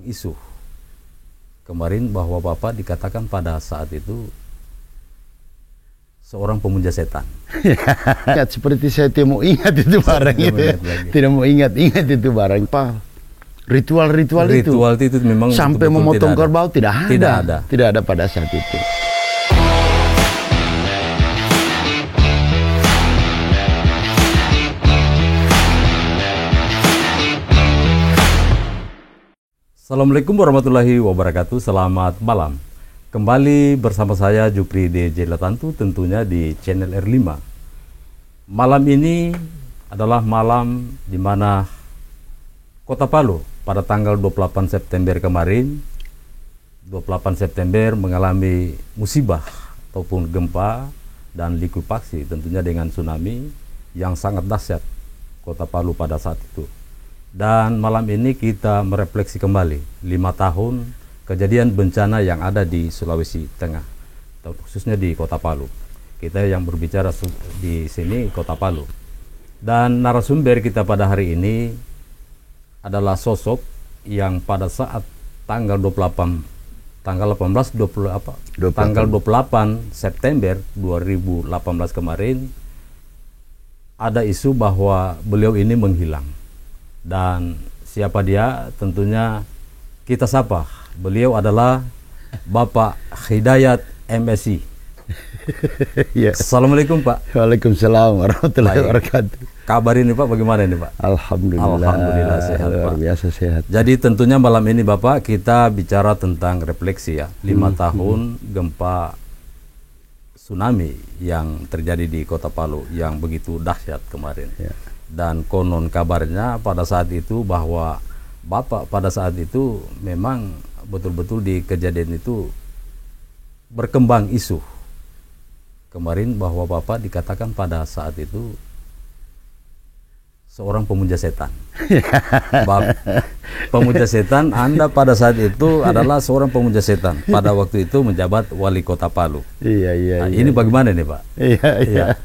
Isu kemarin bahwa Bapak dikatakan pada saat itu seorang pemuja setan. Ya, seperti saya tidak mau ingat itu barang itu. Tidak mau ingat itu barang. Pak, ritual itu memang sampai memotong kerbau tidak ada. Tidak ada pada saat itu. Assalamualaikum warahmatullahi wabarakatuh. Selamat malam. Kembali bersama saya Jupri DJ Latantu, tentunya di channel R5. Malam ini adalah malam di mana Kota Palu pada tanggal 28 September kemarin, 28 September mengalami musibah ataupun gempa dan likuifaksi, tentunya dengan tsunami yang sangat dahsyat Kota Palu pada saat itu. Dan malam ini kita merefleksi kembali 5 tahun kejadian bencana yang ada di Sulawesi Tengah, khususnya di Kota Palu. Kita yang berbicara di sini Kota Palu. Dan narasumber kita pada hari ini adalah sosok yang pada saat tanggal 28 September 2018 kemarin ada isu bahwa beliau ini menghilang. Dan siapa dia? Tentunya kita sapa. Beliau adalah Bapak Hidayat MSI. Ya. Assalamualaikum Pak. Waalaikumsalam warahmatullahi wabarakatuh. Kabar ini Pak bagaimana ini Pak? Alhamdulillah sehat Pak. Luar biasa sehat. Jadi tentunya malam ini Bapak kita bicara tentang refleksi ya. 5 tahun gempa tsunami yang terjadi di Kota Palu yang begitu dahsyat kemarin. Ya. Dan konon kabarnya pada saat itu bahwa Bapak pada saat itu memang betul-betul di kejadian itu berkembang isu kemarin bahwa Bapak dikatakan pada saat itu seorang pemuja setan. Pemuja setan, Anda pada saat itu adalah seorang pemuja setan. Pada waktu itu menjabat wali kota Palu. Iya. Ini bagaimana nih Pak? Iya.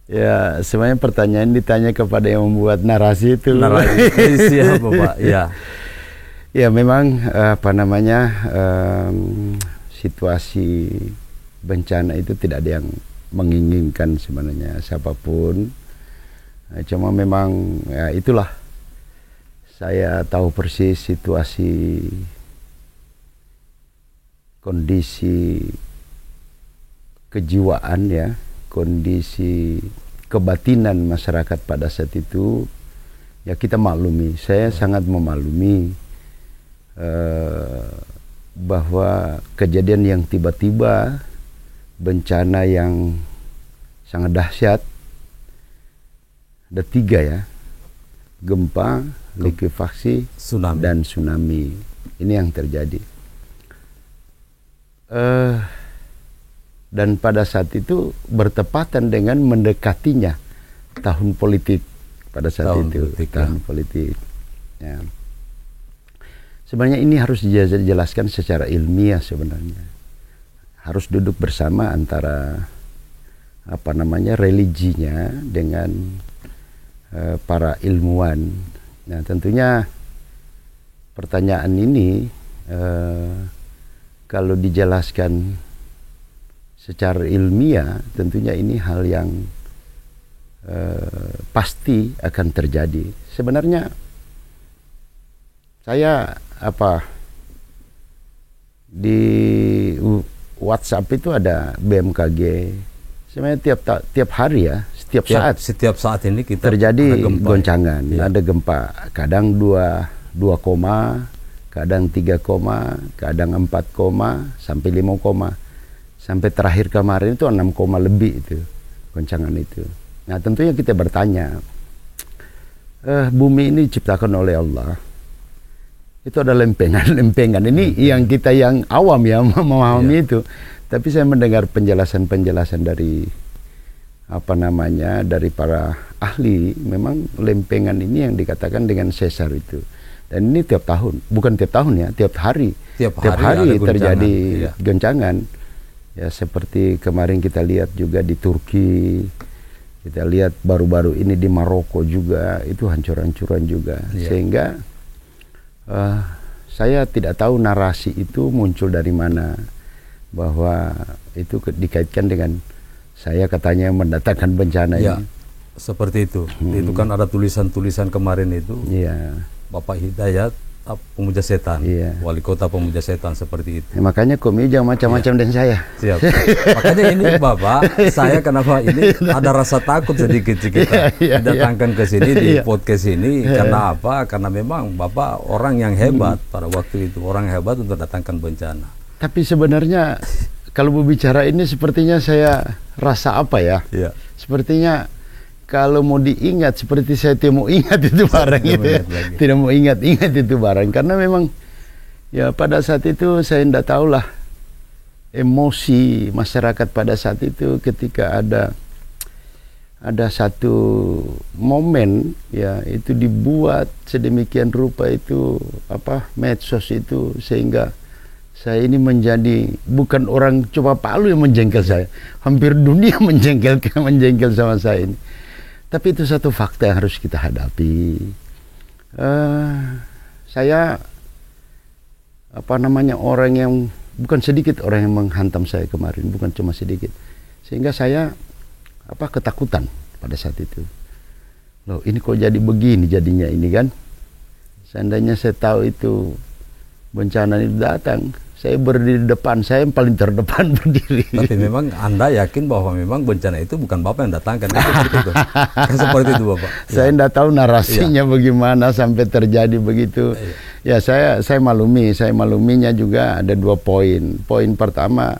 Ya, semuanya pertanyaan ditanya kepada yang membuat narasi itu. Narasi siapa Pak? Ya. Ya memang situasi bencana itu tidak ada yang menginginkan sebenarnya siapapun. Cuma memang ya itulah, saya tahu persis situasi kondisi kejiwaan ya, kondisi kebatinan masyarakat pada saat itu ya kita maklumi. Saya sangat memaklumi bahwa kejadian yang tiba-tiba, bencana yang sangat dahsyat, ada 3 ya, gempa, likuifaksi, dan tsunami. Ini yang terjadi. Dan pada saat itu bertepatan dengan mendekatinya tahun politik pada saat tahun politik. Ya. Sebenarnya ini harus dijelaskan secara ilmiah sebenarnya. Harus duduk bersama antara religinya dengan para ilmuwan. Nah, tentunya pertanyaan ini kalau dijelaskan secara ilmiah, tentunya ini hal yang pasti akan terjadi. Sebenarnya saya di WhatsApp itu ada BMKG. Sebenarnya tiap hari ya, setiap saat ini kita terjadi goncangan, ya. Ada gempa, kadang 2 koma, kadang 3 koma, kadang 4 koma, sampai 5 koma. Sampai terakhir kemarin itu 6 koma lebih itu goncangan itu. Nah tentunya kita bertanya, bumi ini diciptakan oleh Allah. Itu ada lempengan. Ini yang kita yang awam ya memahami itu. Tapi saya mendengar penjelasan dari dari para ahli, memang lempengan ini yang dikatakan dengan sesar itu. Dan ini tiap tahun, bukan tiap tahun ya, tiap hari terjadi goncangan. Ya seperti kemarin kita lihat juga di Turki, kita lihat baru-baru ini di Maroko juga, itu hancur-hancuran juga. Sehingga saya tidak tahu narasi itu muncul dari mana, bahwa itu dikaitkan dengan saya katanya mendatangkan bencana ya, ini. Seperti itu. Itu kan ada tulisan-tulisan kemarin itu. Iya. Bapak Hidayat pemuja setan, wali kota pemuja setan, seperti itu. Ya, makanya Komi jangan macam-macam dengan saya. Siap. Makanya ini Bapak, saya kenapa ini ada rasa takut sedikit kita datangkan ke sini di podcast ini. Karena apa? Karena memang Bapak orang yang hebat pada waktu itu, orang hebat untuk datangkan bencana. Tapi sebenarnya kalau berbicara ini sepertinya saya rasa apa ya? Sepertinya kalau mau diingat, seperti saya tidak mau ingat itu barang itu ya. Tidak mau ingat-ingat itu barang. Karena memang ya pada saat itu saya tidak tahulah emosi masyarakat pada saat itu ketika ada satu momen ya, itu dibuat sedemikian rupa itu medsos itu, sehingga saya ini menjadi bukan orang coba Palu yang menjengkel saya, hampir dunia menjengkel sama saya ini. Tapi itu satu fakta yang harus kita hadapi. Saya orang yang bukan sedikit orang yang menghantam saya kemarin, bukan cuma sedikit. Sehingga saya ketakutan pada saat itu. Loh, ini kok jadi begini jadinya ini kan? Seandainya saya tahu itu bencana itu datang, saya berdiri di depan, saya yang paling terdepan berdiri. Tapi memang Anda yakin bahwa memang bencana itu bukan Bapak yang datangkan? Seperti itu. Seperti itu Bapak. Saya tidak tahu narasinya bagaimana sampai terjadi begitu. Ya saya maluminya juga ada 2 poin. Poin pertama,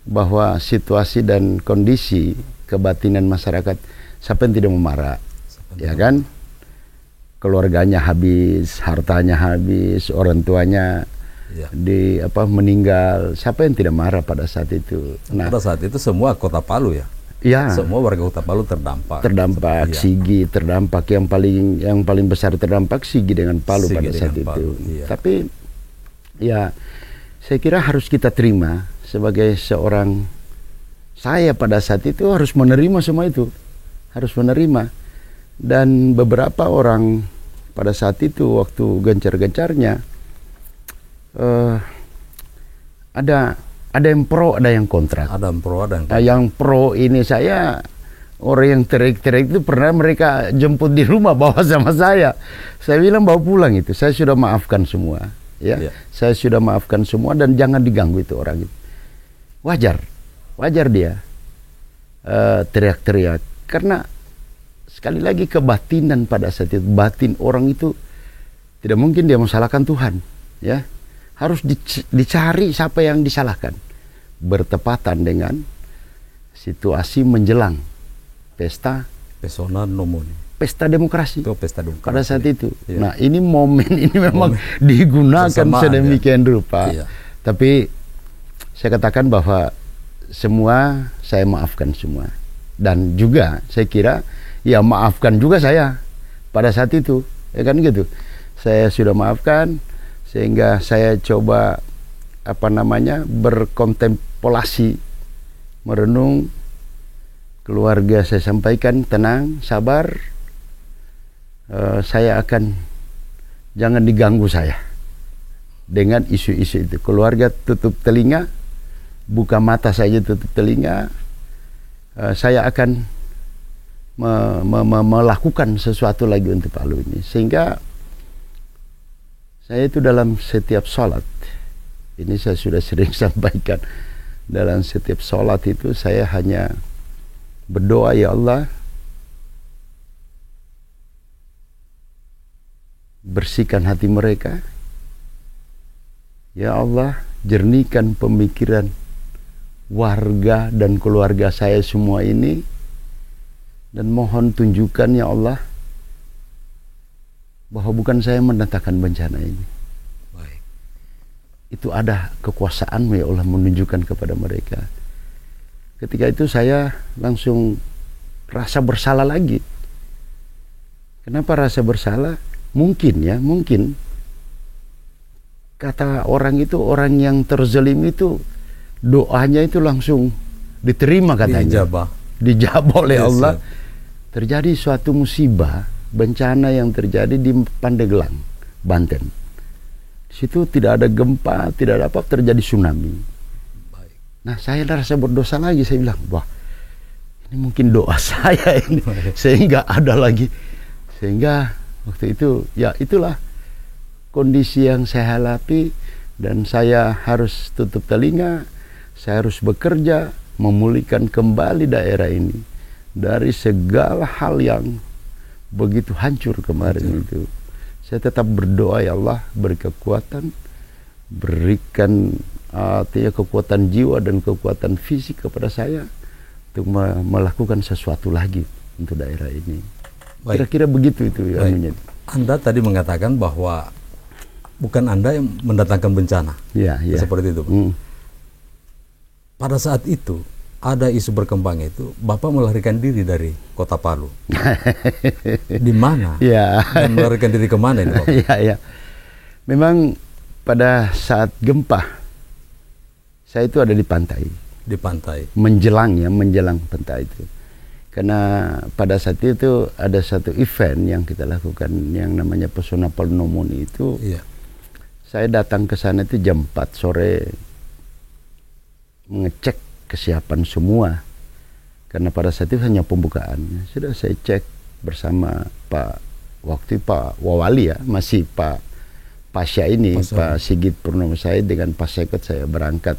bahwa situasi dan kondisi kebatinan masyarakat, siapa yang tidak memarah, ya kan? Keluarganya habis, hartanya habis, orang tuanya meninggal, siapa yang tidak marah pada saat itu? Nah, pada saat itu semua kota Palu semua warga kota Palu terdampak. Sigi terdampak, yang paling besar terdampak Sigi dengan Palu pada saat itu. Tapi ya saya kira harus kita terima sebagai seorang, saya pada saat itu harus menerima semua itu, harus menerima. Dan beberapa orang pada saat itu waktu gencar-gencarnya ada yang pro, ada yang kontra. Ada yang pro, ada yang kontra. Nah, yang pro ini saya, orang yang terik-terik itu pernah mereka jemput di rumah, bawa sama saya. Saya bilang bawa pulang itu. Saya sudah maafkan semua, Saya sudah maafkan semua dan jangan diganggu itu orang itu. Wajar dia teriak-teriak, karena sekali lagi kebatinan pada saat itu, batin orang itu tidak mungkin dia menyalahkan Tuhan, ya. Harus dicari siapa yang disalahkan. Bertepatan dengan situasi menjelang pesta demokrasi. Itu pesta demokrasi. Pada saat itu. Nah, ini momen ini memang digunakan sedemikian rupa. Tapi saya katakan bahwa semua saya maafkan semua. Dan juga saya kira ya maafkan juga saya pada saat itu, ya kan gitu. Saya sudah maafkan, sehingga saya coba berkontemplasi, merenung. Keluarga saya sampaikan, tenang, sabar, saya akan, jangan diganggu saya dengan isu-isu itu. Keluarga tutup telinga, buka mata saja, tutup telinga. Saya akan melakukan sesuatu lagi untuk Palu ini. Sehingga saya itu dalam setiap sholat, ini saya sudah sering sampaikan, dalam setiap sholat itu saya hanya berdoa, ya Allah, bersihkan hati mereka. Ya Allah, jernihkan pemikiran warga dan keluarga saya semua ini. Dan mohon tunjukkan, ya Allah, bahwa bukan saya mendatangkan bencana ini. Baik. Itu ada kekuasaan-Mu, ya Allah, menunjukkan kepada mereka. Ketika itu saya langsung rasa bersalah lagi. Kenapa rasa bersalah? Mungkin kata orang itu, orang yang terzalim itu doanya itu langsung diterima katanya. Dijabah oleh Allah. Terjadi suatu musibah, bencana yang terjadi di Pandeglang, Banten. Situ tidak ada gempa, tidak ada apa, terjadi tsunami. Baik. Nah, saya rasa berdosa lagi. Saya bilang, wah, ini mungkin doa saya ini. Sehingga ada lagi. Sehingga waktu itu, ya itulah kondisi yang saya hadapi. Dan saya harus tutup telinga. Saya harus bekerja, memulihkan kembali daerah ini dari segala hal yang begitu hancur kemarin itu. Saya tetap berdoa, ya Allah, beri kekuatan, berikan artinya kekuatan jiwa dan kekuatan fisik kepada saya untuk melakukan sesuatu lagi untuk daerah ini. Kira-kira begitu itu. Anda tadi mengatakan bahwa bukan Anda yang mendatangkan bencana. Ya. Seperti itu, Pak. Pada saat itu ada isu berkembang itu, Bapak melarikan diri dari Kota Palu. Di mana? Ya. Dan melarikan diri kemana ini, Bapak? Ya. Memang pada saat gempa, saya itu ada di pantai. Di pantai. Menjelang pantai itu. Karena pada saat itu ada satu event yang kita lakukan yang namanya Pesona Palonomoni itu. Iya. Saya datang ke sana itu jam 4 sore mengecek kesiapan semua. Karena pada saat itu hanya pembukaan. Sudah saya cek bersama Pak Wawali ya, masih Pak Pasya ini, Pak Sigit Purnomo Said dengan Pak Sekot saya berangkat.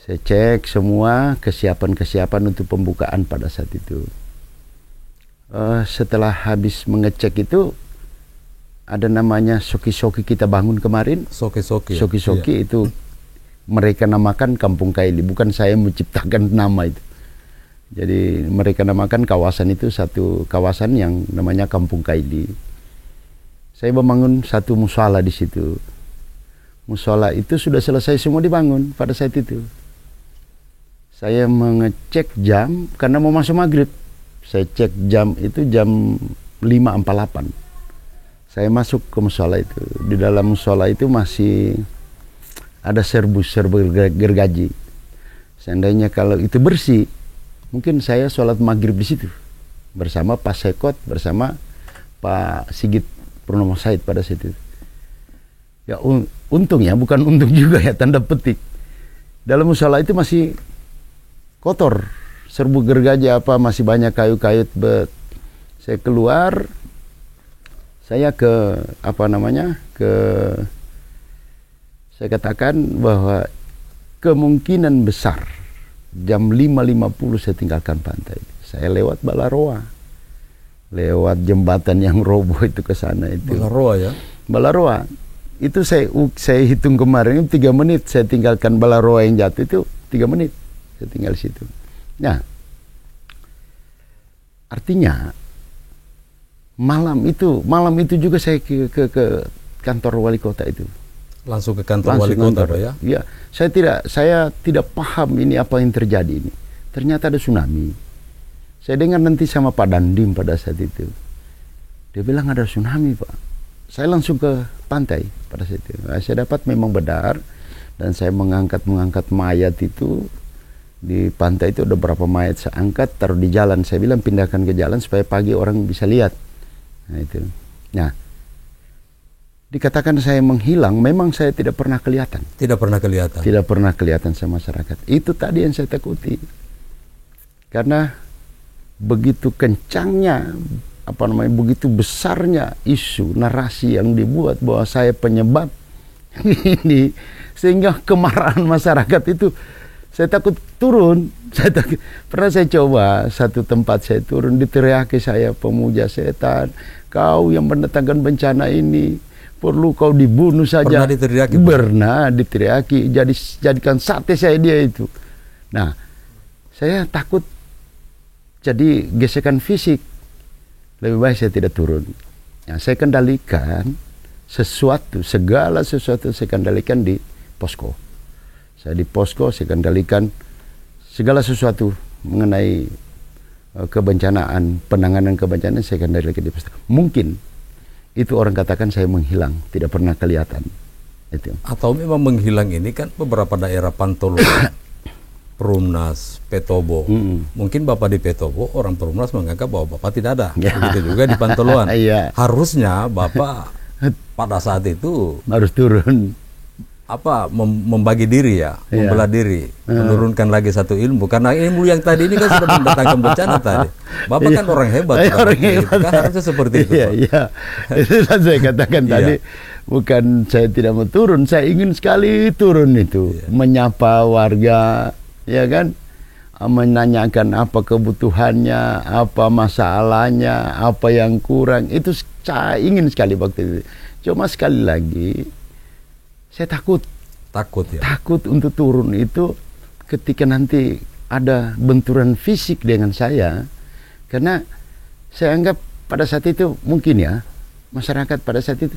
Saya cek semua kesiapan untuk pembukaan pada saat itu. Setelah habis mengecek itu, ada namanya soki-soki kita bangun kemarin. Soki-soki iya. Itu mereka namakan Kampung Kaili. Bukan saya menciptakan nama itu. Jadi mereka namakan kawasan itu satu kawasan yang namanya Kampung Kaili. Saya membangun satu mushola di situ. Mushola itu sudah selesai semua dibangun pada saat itu. Saya mengecek jam karena mau masuk maghrib. Saya cek jam itu jam 5.48. Saya masuk ke mushola itu. Di dalam mushola itu masih ada serbu gergaji. Seandainya kalau itu bersih, mungkin saya sholat maghrib di situ bersama Pak Sekot, bersama Pak Sigit Purnomo Said pada situ. Ya untung ya, bukan untung juga ya, tanda petik. Dalam mushola itu masih kotor, serbu gergaji apa, masih banyak kayu-kayu. Saya keluar. Saya saya katakan bahwa kemungkinan besar jam 5.50 saya tinggalkan pantai. Saya lewat Balaroa, lewat jembatan yang roboh itu ke sana itu. Balaroa ya? Balaroa. Itu saya hitung kemarin 3 menit saya tinggalkan Balaroa yang jatuh itu 3 menit saya tinggal di situ. Nah, artinya malam itu juga saya ke kantor wali kota itu. Langsung ke kantor wali kota, Pak ya? Ya, saya tidak paham ini apa yang terjadi ini. Ternyata ada tsunami. Saya dengar nanti sama Pak Dandim pada saat itu. Dia bilang ada tsunami, Pak. Saya langsung ke pantai pada saat itu. Saya dapat memang benar dan saya mengangkat mayat itu. Di pantai itu ada berapa mayat saya angkat, taruh di jalan. Saya bilang pindahkan ke jalan supaya pagi orang bisa lihat. Nah itu. Nah, dikatakan saya menghilang, memang saya tidak pernah kelihatan. Tidak pernah kelihatan. Tidak pernah kelihatan sama masyarakat. Itu tadi yang saya takuti. Karena begitu kencangnya, begitu besarnya isu narasi yang dibuat bahwa saya penyebab ini, sehingga kemarahan masyarakat itu saya takut turun. Pernah saya coba satu tempat saya turun, diteriaki saya, pemuja setan, kau yang mendatangkan bencana ini, perlu kau dibunuh saja. Pernah diteriaki? Pernah diteriaki, jadikan sate saya dia itu. Nah, saya takut jadi gesekan fisik. Lebih baik saya tidak turun. Nah, saya kendalikan segala sesuatu saya kendalikan di posko. Saya di posko, saya kendalikan segala sesuatu mengenai kebencanaan, penanganan kebencanaan saya kendalikan di posko. Mungkin itu orang katakan saya menghilang, tidak pernah kelihatan. Itu. Atau memang menghilang ini kan beberapa daerah Pantoloan, Perumnas, Petobo. Mungkin Bapak di Petobo, orang Perumnas menganggap bahwa Bapak tidak ada. Begitu juga di Pantoloan. Harusnya Bapak pada saat itu harus turun. Membagi diri ya, membelah diri, menurunkan lagi satu ilmu. Karena ilmu yang tadi ini kan sudah mendatangkan bencana tadi. Bapak kan orang hebat. Orang hebat. Kan harusnya seperti itu. Iya. Itu saya katakan tadi, bukan saya tidak mau turun, saya ingin sekali turun itu, menyapa warga, ya kan, menanyakan apa kebutuhannya, apa masalahnya, apa yang kurang. Itu saya ingin sekali waktu itu. Cuma sekali lagi, saya takut untuk turun itu ketika nanti ada benturan fisik dengan saya, karena saya anggap pada saat itu mungkin ya masyarakat pada saat itu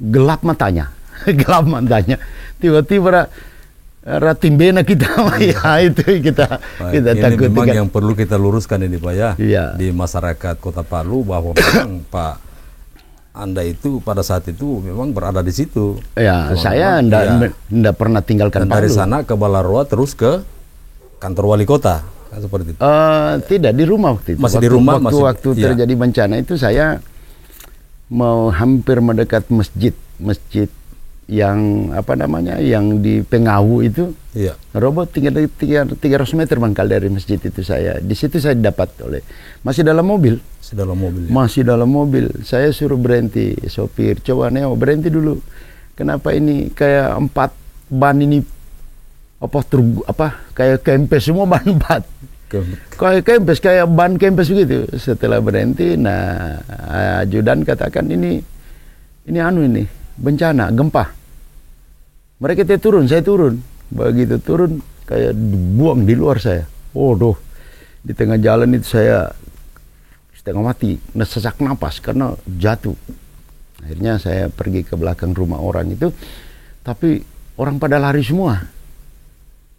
gelap matanya tiba-tiba ratimbena kita ya itu kita takut. Memang yang perlu kita luruskan ini Pak ya, di masyarakat Kota Palu, bahwa memang Pak Anda itu pada saat itu memang berada di situ. Ya, saya enggak pernah tinggalkan Palu. Dari sana ke Balaroa terus ke kantor wali kota, seperti itu. Tidak, di rumah waktu itu. Masih di rumah. Waktu terjadi bencana itu saya mau hampir mendekat masjid yang yang di Pengawu itu. Iya. Robot 300 meter mangkal dari masjid itu saya. Di situ saya dapat masih dalam mobil. Masih dalam mobil. Saya suruh berhenti sopir. Coba Neo berhenti dulu. Kenapa ini kayak 4 ban ini kayak kempes semua ban 4. Kayak kempes, kayak ban kempes begitu. Setelah berhenti, ajudan katakan ini bencana, gempa. Mereka turun, saya turun. Begitu turun, kayak dibuang di luar saya. Di tengah jalan itu saya setengah mati, sesak napas karena jatuh. Akhirnya saya pergi ke belakang rumah orang itu, tapi orang pada lari semua.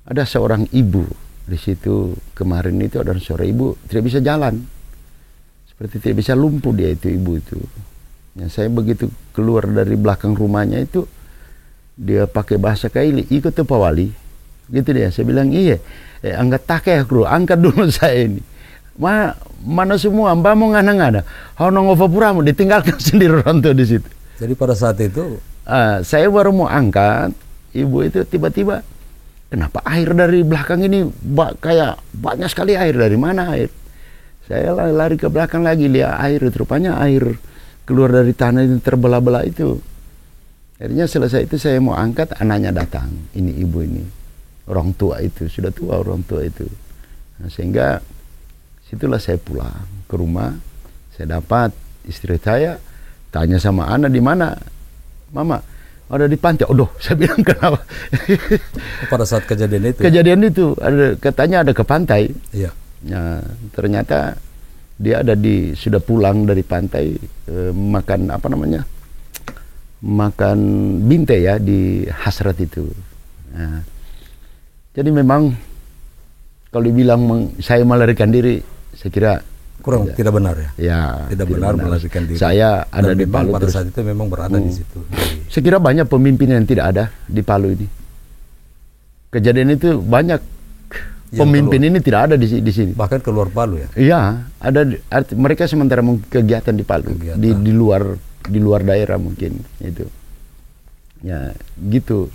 Ada seorang ibu di situ kemarin itu, ada seorang ibu tidak bisa jalan, seperti tidak bisa, lumpuh dia itu ibu itu. Ya, saya begitu keluar dari belakang rumahnya itu, dia pakai bahasa Kaili, ikut tuh Pak Wali, gitu dia. Saya bilang iya, angkat dulu saya ini. Mana semua, mbak mau ngana-ngana, ngopo puramu, ditinggalkan sendiri orang tua di situ. Jadi pada saat itu, saya baru mau angkat, ibu itu tiba-tiba, kenapa air dari belakang ini kayak banyak sekali air, dari mana air? Saya lari ke belakang lagi, lihat air, rupanya air keluar dari tanah itu terbelah-belah itu. Akhirnya selesai itu saya mau angkat, anaknya datang, ini ibu ini, orang tua itu, sudah tua orang tua itu. Sehingga situlah saya pulang ke rumah, saya dapat istri saya, tanya sama anak, di mana? Mama, ada di pantai. Saya bilang kenapa? Pada saat kejadian itu? Kejadian itu, katanya ada ke pantai. Iya. Nah, ternyata dia sudah pulang dari pantai, makan makan binte ya di Hasrat itu. Nah, jadi memang kalau dibilang saya melarikan diri, saya kira tidak benar ya. Ya, tidak benar melarikan diri. Saya ada di Palu pada saat itu memang berada di situ. Saya kira banyak pemimpin yang tidak ada di Palu ini. Kejadian itu banyak pemimpin ini tidak ada di sini. Bahkan keluar Palu ya. Iya, mereka sementara kegiatan di Palu, di luar daerah mungkin itu. Ya, gitu.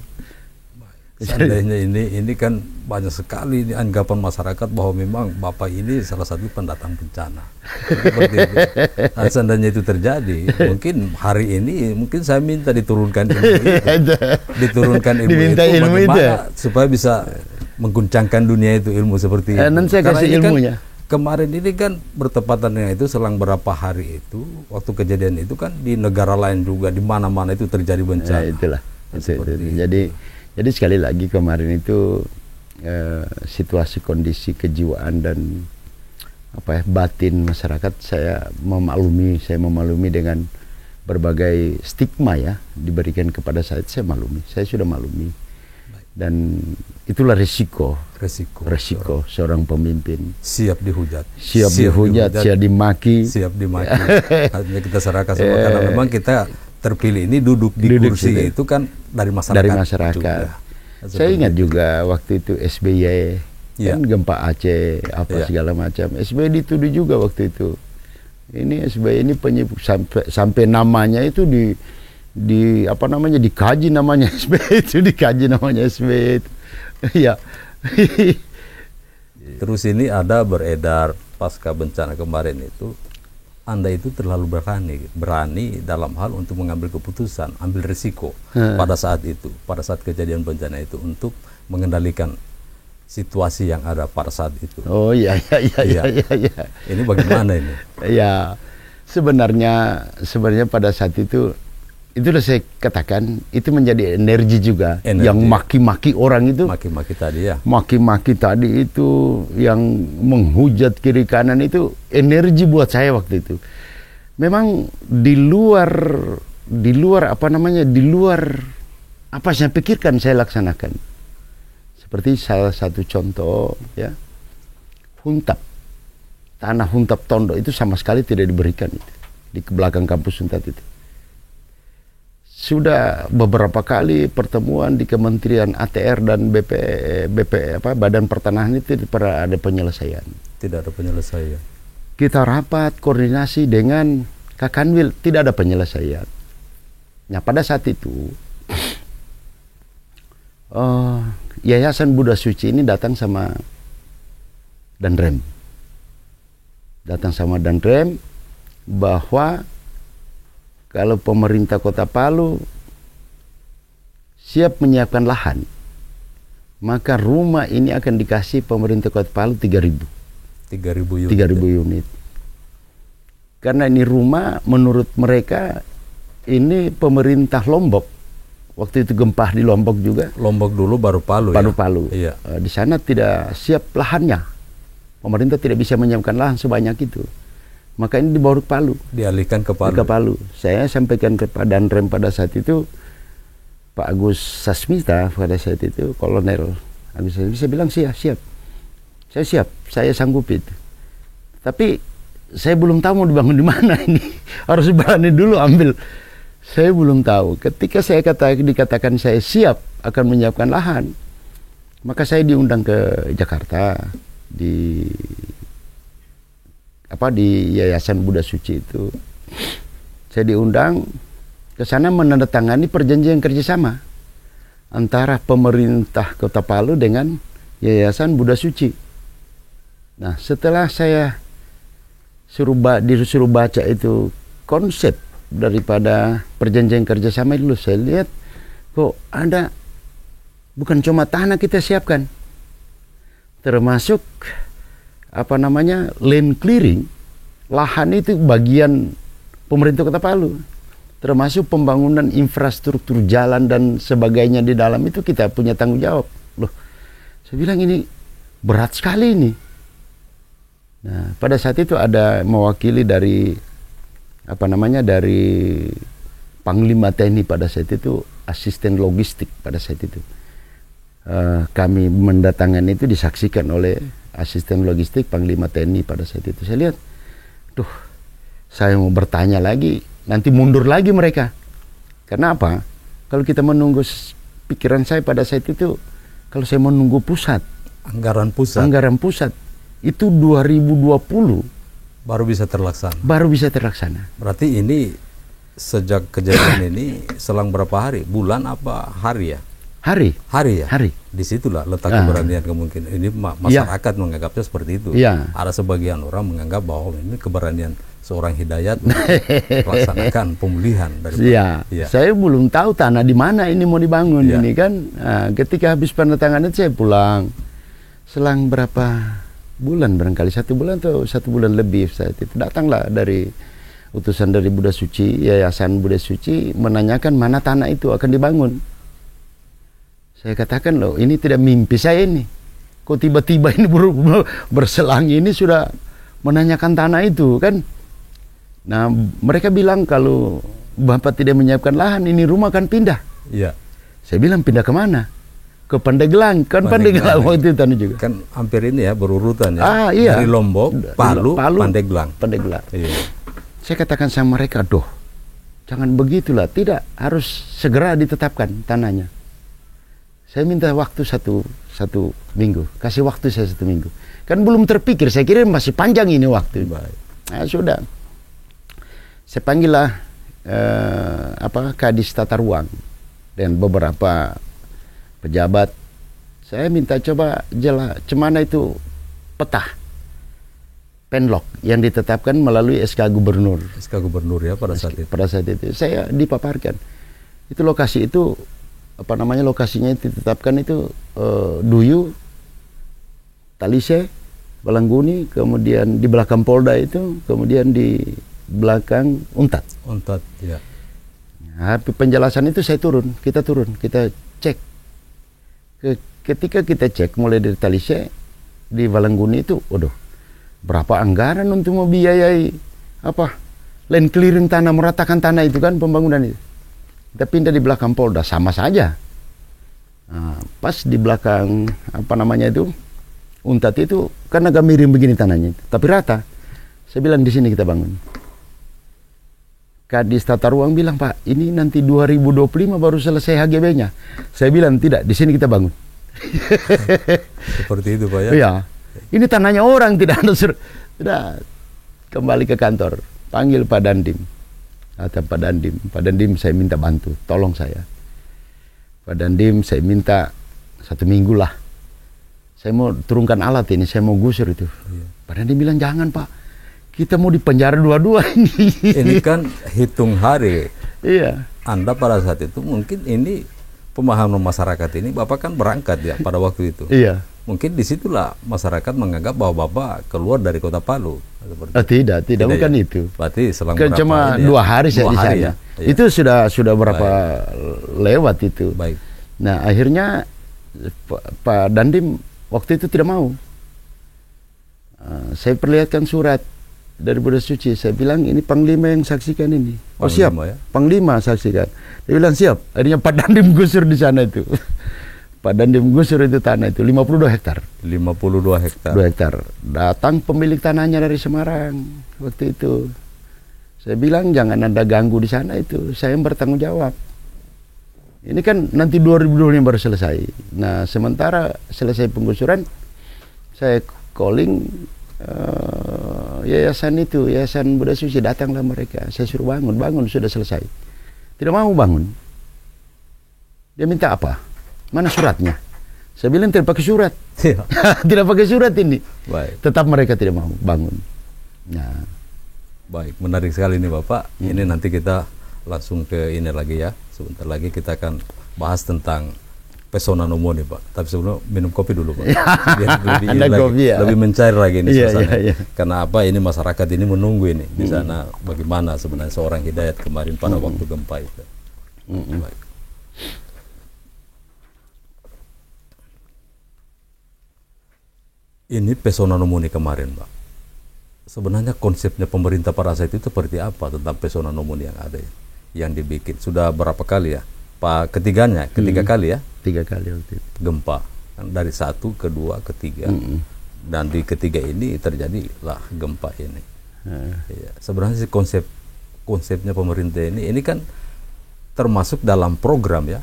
Seandainya ini kan banyak sekali anggapan masyarakat bahwa memang Bapak ini salah satu pendatang bencana. Seperti itu. Nah, seandainya itu terjadi, mungkin hari ini mungkin saya minta diturunkan ilmu itu. Diturunkan ilmu Diminta itu ilmu bagaimana itu. Supaya bisa mengguncangkan dunia itu, ilmu seperti itu. Nanti saya kasih ilmunya. Kemarin ini kan bertepatan dengan itu, selang berapa hari itu, waktu kejadian itu kan di negara lain juga, di mana-mana itu terjadi bencana. Itulah. Jadi sekali lagi kemarin itu situasi kondisi kejiwaan dan batin masyarakat saya memaklumi dengan berbagai stigma ya diberikan kepada saya maklumi. Saya sudah maklumi. Dan itulah resiko seorang pemimpin. Siap dihujat, siap dimaki. Artinya kita serahkan semua, karena memang kita terpilih ini duduk di kursi itu kan dari masyarakat. Juga. Saya ingat juga waktu itu SBY kan gempa Aceh segala macam. SBY dituduh juga waktu itu. Ini SBY ini penyibuk, sampai namanya itu dikaji namanya SB itu, dikaji namanya SB itu. Ya. Terus ini ada beredar pasca bencana kemarin itu, Anda itu terlalu berani dalam hal untuk mengambil keputusan, ambil risiko pada saat itu, pada saat kejadian bencana itu, untuk mengendalikan situasi yang ada pada saat itu. Oh iya. Ini bagaimana ini? Ya, sebenarnya pada saat itu udah saya katakan, itu menjadi energi juga. Yang maki-maki orang itu. Maki-maki tadi ya. Maki-maki tadi itu, yang menghujat kiri kanan itu, energi buat saya waktu itu. Memang di luar apa saya pikirkan saya laksanakan. Seperti salah satu contoh ya, Huntap, tanah Huntap Tondo itu sama sekali tidak diberikan itu, di belakang kampus Huntap itu. Sudah beberapa kali pertemuan di Kementerian ATR dan Badan Pertanahan itu tidak pernah ada penyelesaian. Tidak ada penyelesaian. Kita rapat koordinasi dengan Kakanwil, tidak ada penyelesaian. Nah pada saat itu Yayasan Buddha Suci ini datang sama Danrem. Bahwa kalau pemerintah Kota Palu siap menyiapkan lahan, maka rumah ini akan dikasih pemerintah Kota Palu 3.000 unit. Karena ini rumah menurut mereka ini pemerintah Lombok. Waktu itu gempa di Lombok juga. Lombok dulu baru Palu. Palu. Iya. Di sana tidak siap lahannya. Pemerintah tidak bisa menyiapkan lahan sebanyak itu. Maka ini dibawa ke Palu. Dialihkan ke Palu. Ke Palu. Saya sampaikan kepada Danrem pada saat itu, Pak Agus Sasmita pada saat itu, Kolonel Agus Sasmita, saya bilang siap. Saya siap, saya sanggup itu. Tapi saya belum tahu mau dibangun di mana ini. Harus berani dulu ambil. Saya belum tahu. Ketika saya dikatakan saya siap akan menyiapkan lahan, maka saya diundang ke Jakarta di Yayasan Buddha Suci itu. Saya diundang ke sana menandatangani perjanjian kerjasama antara pemerintah Kota Palu dengan Yayasan Buddha Suci. Nah, setelah saya disuruh baca itu konsep daripada perjanjian kerjasama itu, saya lihat kok ada bukan cuma tanah kita siapkan, termasuk land clearing, lahan itu bagian pemerintah Kota Palu, termasuk pembangunan infrastruktur jalan dan sebagainya di dalam itu kita punya tanggung jawab. Loh, saya bilang ini berat sekali ini. Nah, pada saat itu ada mewakili dari dari Panglima TNI pada saat itu, asisten logistik pada saat itu. Kami mendatangkan itu disaksikan oleh asisten logistik Panglima TNI pada saat itu. Saya lihat, saya mau bertanya lagi, nanti mundur lagi mereka. Kenapa? Kalau kita menunggu, pikiran saya pada saat itu, kalau saya menunggu anggaran pusat, itu 2020 baru bisa terlaksana. Berarti ini sejak kejadian ini selang berapa hari? Bulan apa hari ya? Hari ya. Disitulah letak keberanian kemungkinan. Ini masyarakat menganggapnya seperti itu. Ya. Ada sebagian orang menganggap bahwa ini keberanian seorang Hidayat melaksanakan pemulihan dari. Ya. Saya belum tahu tanah di mana ini mau dibangun ini kan. Nah, ketika habis penandatanganan saya pulang. Selang berapa bulan, barangkali 1 bulan atau 1 bulan lebih saat itu, datanglah dari utusan dari Buddha Suci, Yayasan Buddha Suci, menanyakan mana tanah itu akan dibangun. Saya katakan, loh ini tidak mimpi saya ini, kok tiba-tiba ini berselang ini sudah menanyakan tanah itu kan. Nah mereka bilang kalau Bapak tidak menyiapkan lahan, ini rumah akan pindah. Iya. Saya bilang pindah kemana? Ke Pandeglang, kan Pandeglang waktu itu tanah juga. Kan hampir ini ya berurutan ya. Iya. Dari Lombok, Palu, Pandeglang. Iya. Saya katakan sama mereka, jangan begitulah, tidak, harus segera ditetapkan tanahnya. Saya minta waktu satu minggu, kasih waktu saya 1 minggu. Kan belum terpikir, saya kira masih panjang ini waktu. Baik. Nah sudah, saya panggillah Kadis Tata Ruang dan beberapa pejabat. Saya minta coba cemana itu peta penlok yang ditetapkan melalui SK Gubernur. SK Gubernur ya pada saat itu. Pada saat itu saya dipaparkan. Itu lokasi itu lokasinya ditetapkan itu Duyu, Talise, Balangguni, kemudian di belakang Polda itu, kemudian di belakang Untat. Untat, ya. Nah, penjelasan itu kita turun, kita cek. Ketika kita cek mulai dari Talise di Balangguni itu, waduh, berapa anggaran untuk membiayai land clearing tanah, meratakan tanah itu kan pembangunan itu. Kita pindah di belakang Polda, sama saja. Nah, pas di belakang Untat itu kan agak miring begini tanahnya, tapi rata. Saya bilang di sini kita bangun. Kadis Tata Ruang bilang, Pak, ini nanti 2025 baru selesai HGB-nya. Saya bilang tidak, di sini kita bangun. Seperti itu, Pak ya? Iya. Ini tanahnya orang, tidak ada sudah kembali ke kantor, panggil Pak Dandim. Kata Pak Dandim saya minta bantu, tolong saya. Pak Dandim saya minta 1 minggu lah. Saya mau turunkan alat ini, saya mau gusur itu. Iya. Pak Dandim bilang, jangan Pak. Kita mau dipenjara dua-dua ini. Ini kan hitung hari. Iya. Anda pada saat itu mungkin ini pemahaman masyarakat ini, Bapak kan berangkat ya pada waktu itu. Iya. Mungkin disitulah masyarakat menganggap bahwa Bapak keluar dari Kota Palu. Tidak bukan ya? Itu. Berarti selang cuma 2 hari saya di sana. Ya? Iya. Itu sudah berapa lewat itu. Baik. Nah akhirnya Pak Dandim waktu itu tidak mau. Saya perlihatkan surat dari Buddha Suci, saya bilang ini Panglima yang saksikan ini. Oh siap, ya? Panglima saksikan. Dia bilang siap. Akhirnya Pak Dandim gusur di sana itu. Pak Dandim gusur itu tanah itu 52 hektar. 52 hektar. 2 hektar. Datang pemilik tanahnya dari Semarang waktu itu. Saya bilang jangan Anda ganggu di sana itu. Saya yang bertanggung jawab. Ini kan nanti 2025 baru selesai. Nah sementara selesai penggusuran, saya calling yayasan itu, Yayasan Buddha Suci, datanglah mereka. Saya suruh bangun sudah selesai. Tidak mau bangun. Dia minta apa? Mana suratnya? Saya bilang tidak pakai surat. Tidak pakai surat ini. Baik. Tetap mereka tidak mau bangun. Nah, baik, menarik sekali ini Bapak. Ini nanti kita langsung ke ini lagi ya. Sebentar lagi kita akan bahas tentang pesona Nomo nih Pak. Tapi sebelum minum kopi dulu Pak. Biar lebih mencair lagi ini suasana. Karena apa? Ini masyarakat ini menunggu ini di sana bagaimana sebenarnya seorang Hidayat kemarin pada waktu gempa itu. Baik. Ini pesona Nomo nih kemarin Pak. Sebenarnya konsepnya pemerintah pada saat itu seperti apa tentang pesona Nomo yang ada yang dibikin? Sudah berapa kali ya? Pak ketiga kali ya? 3 kali waktu itu. Gempa dari 1, kedua, ketiga, dan di ketiga ini terjadilah gempa ini. Ya, sebenarnya sih konsepnya pemerintah ini kan termasuk dalam program ya,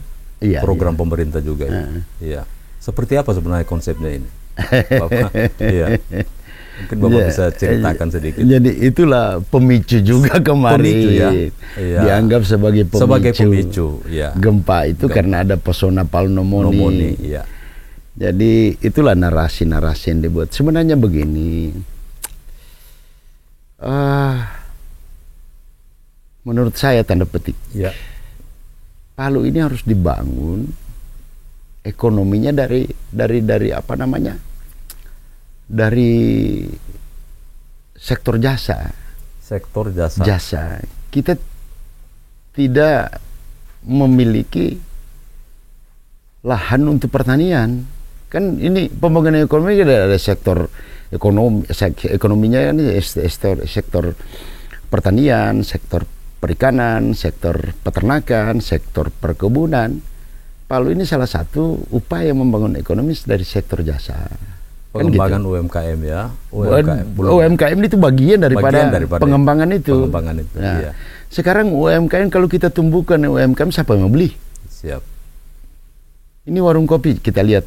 program pemerintah juga ya. Ya. Seperti apa sebenarnya konsepnya ini, Bapak? Ya. Mungkin Bapak bisa ceritakan sedikit. Jadi itulah pemicu juga kemarin. Pemicu, ya? Dianggap sebagai pemicu. Ya. Gempa itu karena ada pesona Palu-Nomoni. Ya. Jadi itulah narasi-narasi yang dibuat. Sebenarnya begini. Menurut saya tanda petik. Ya. Palu ini harus dibangun ekonominya dari dari sektor jasa. Sektor jasa. Jasa. Kita tidak memiliki lahan untuk pertanian. Kan ini pembangunan ekonomi ada sektor ekonominya ini sektor pertanian, sektor perikanan, sektor peternakan, sektor perkebunan. Palu ini salah satu upaya membangun ekonomi dari sektor jasa. Pengembangan gitu. UMKM ya. UMKM itu bagian daripada pengembangan itu. Nah, iya. Sekarang UMKM kalau kita tumbuhkan UMKM siapa yang mau beli? Siap. Ini warung kopi kita lihat.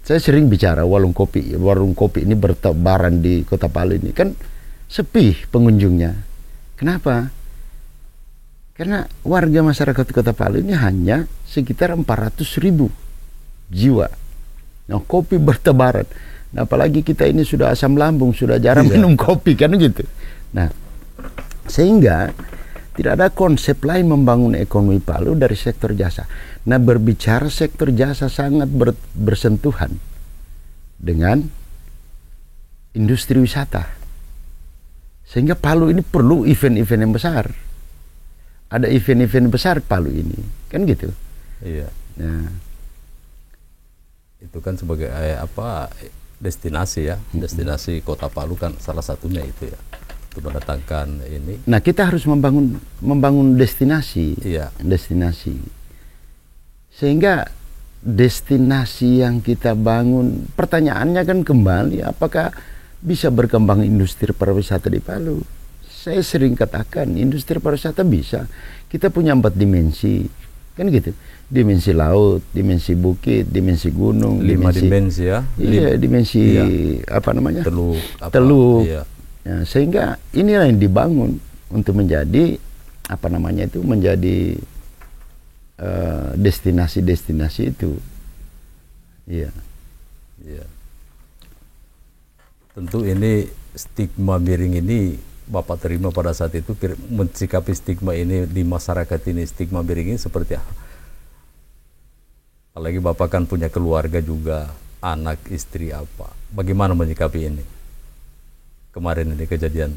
Saya sering bicara warung kopi ini bertebaran di Kota Palu ini kan sepi pengunjungnya. Kenapa? Karena warga masyarakat Kota Palu ini hanya sekitar 400.000 jiwa. Nah, kopi bertebaran. Nah, apalagi kita ini sudah asam lambung, sudah jarang minum kopi kan gitu. Nah, sehingga tidak ada konsep lain membangun ekonomi Palu dari sektor jasa. Nah, berbicara sektor jasa sangat bersentuhan dengan industri wisata. Sehingga Palu ini perlu event-event yang besar. Ada event-event besar Palu ini, kan gitu. Iya. Nah, itu kan sebagai destinasi ya, destinasi Kota Palu kan salah satunya itu ya, untuk mendatangkan ini. Nah, kita harus membangun destinasi, destinasi. Sehingga destinasi yang kita bangun, pertanyaannya kan kembali, apakah bisa berkembang industri pariwisata di Palu? Saya sering katakan industri pariwisata bisa. Kita punya 4 dimensi, kan gitu. Dimensi laut, dimensi bukit, dimensi gunung, 5 dimensi ya. Iya, dimensi apa namanya? Teluk. Iya. Ya, sehingga inilah yang dibangun untuk menjadi apa namanya itu, menjadi destinasi-destinasi itu. Iya. Iya. Tentu ini stigma miring ini Bapak terima pada saat itu, mensikapi stigma ini di masyarakat ini, stigma miring ini seperti apa? Apalagi Bapak kan punya keluarga juga, anak, istri apa. Bagaimana menyikapi ini? Kemarin ini kejadian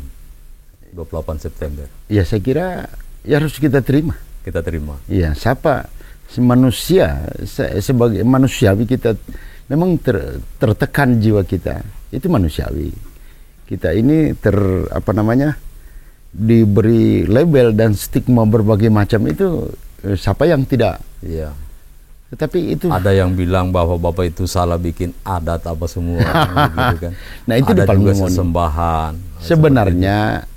28 September. Ya, saya kira ya harus kita terima. Kita terima. Iya, siapa manusia, sebagai manusiawi kita memang tertekan jiwa kita. Itu manusiawi. Kita ini diberi label dan stigma berbagai macam itu, siapa yang tidak? Iya. Tetapi itu ada yang bilang bahwa Bapak itu salah bikin adat apa semua gitu kan. Nah, itu ada juga sesembahan. Sebenarnya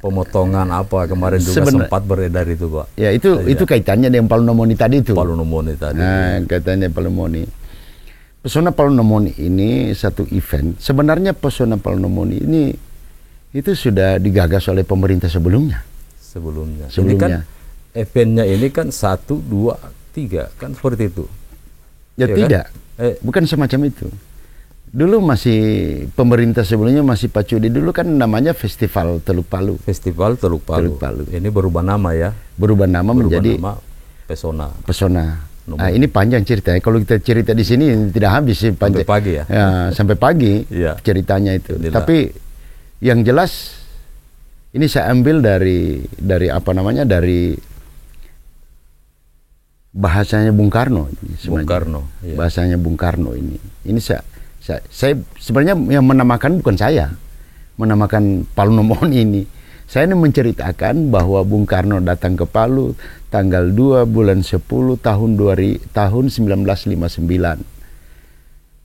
pemotongan apa kemarin juga sempat beredar itu, Pak. Ya, itu kaitannya dengan Palunomoni tadi itu. Palunomoni tadi. Nah, kaitannya Palunomoni. Pesona Palunomoni ini satu event. Sebenarnya Pesona Palunomoni ini itu sudah digagas oleh pemerintah sebelumnya. Sebelumnya. Ini kan eventnya ini kan 1, 2, 3 kan seperti itu. Ya, tidak. Kan? Bukan semacam itu. Dulu masih pemerintah sebelumnya masih Pak Cudi, dulu kan namanya Festival Teluk Palu. Festival Teluk Palu. Ini berubah nama ya. Berubah nama menjadi Pesona. Nah, ini panjang ceritanya. Kalau kita cerita di sini tidak habis sih, panjang. Sampai pagi ya. Sampai pagi ceritanya itu. Inilah. Tapi yang jelas ini saya ambil dari bahasanya Bung Karno. Bung Karno. Iya. Bahasanya Bung Karno ini. Ini saya sebenarnya yang menamakan bukan saya. Menamakan Palunomoni ini. Saya ini menceritakan bahwa Bung Karno datang ke Palu tanggal 2 bulan 10 tahun 1959.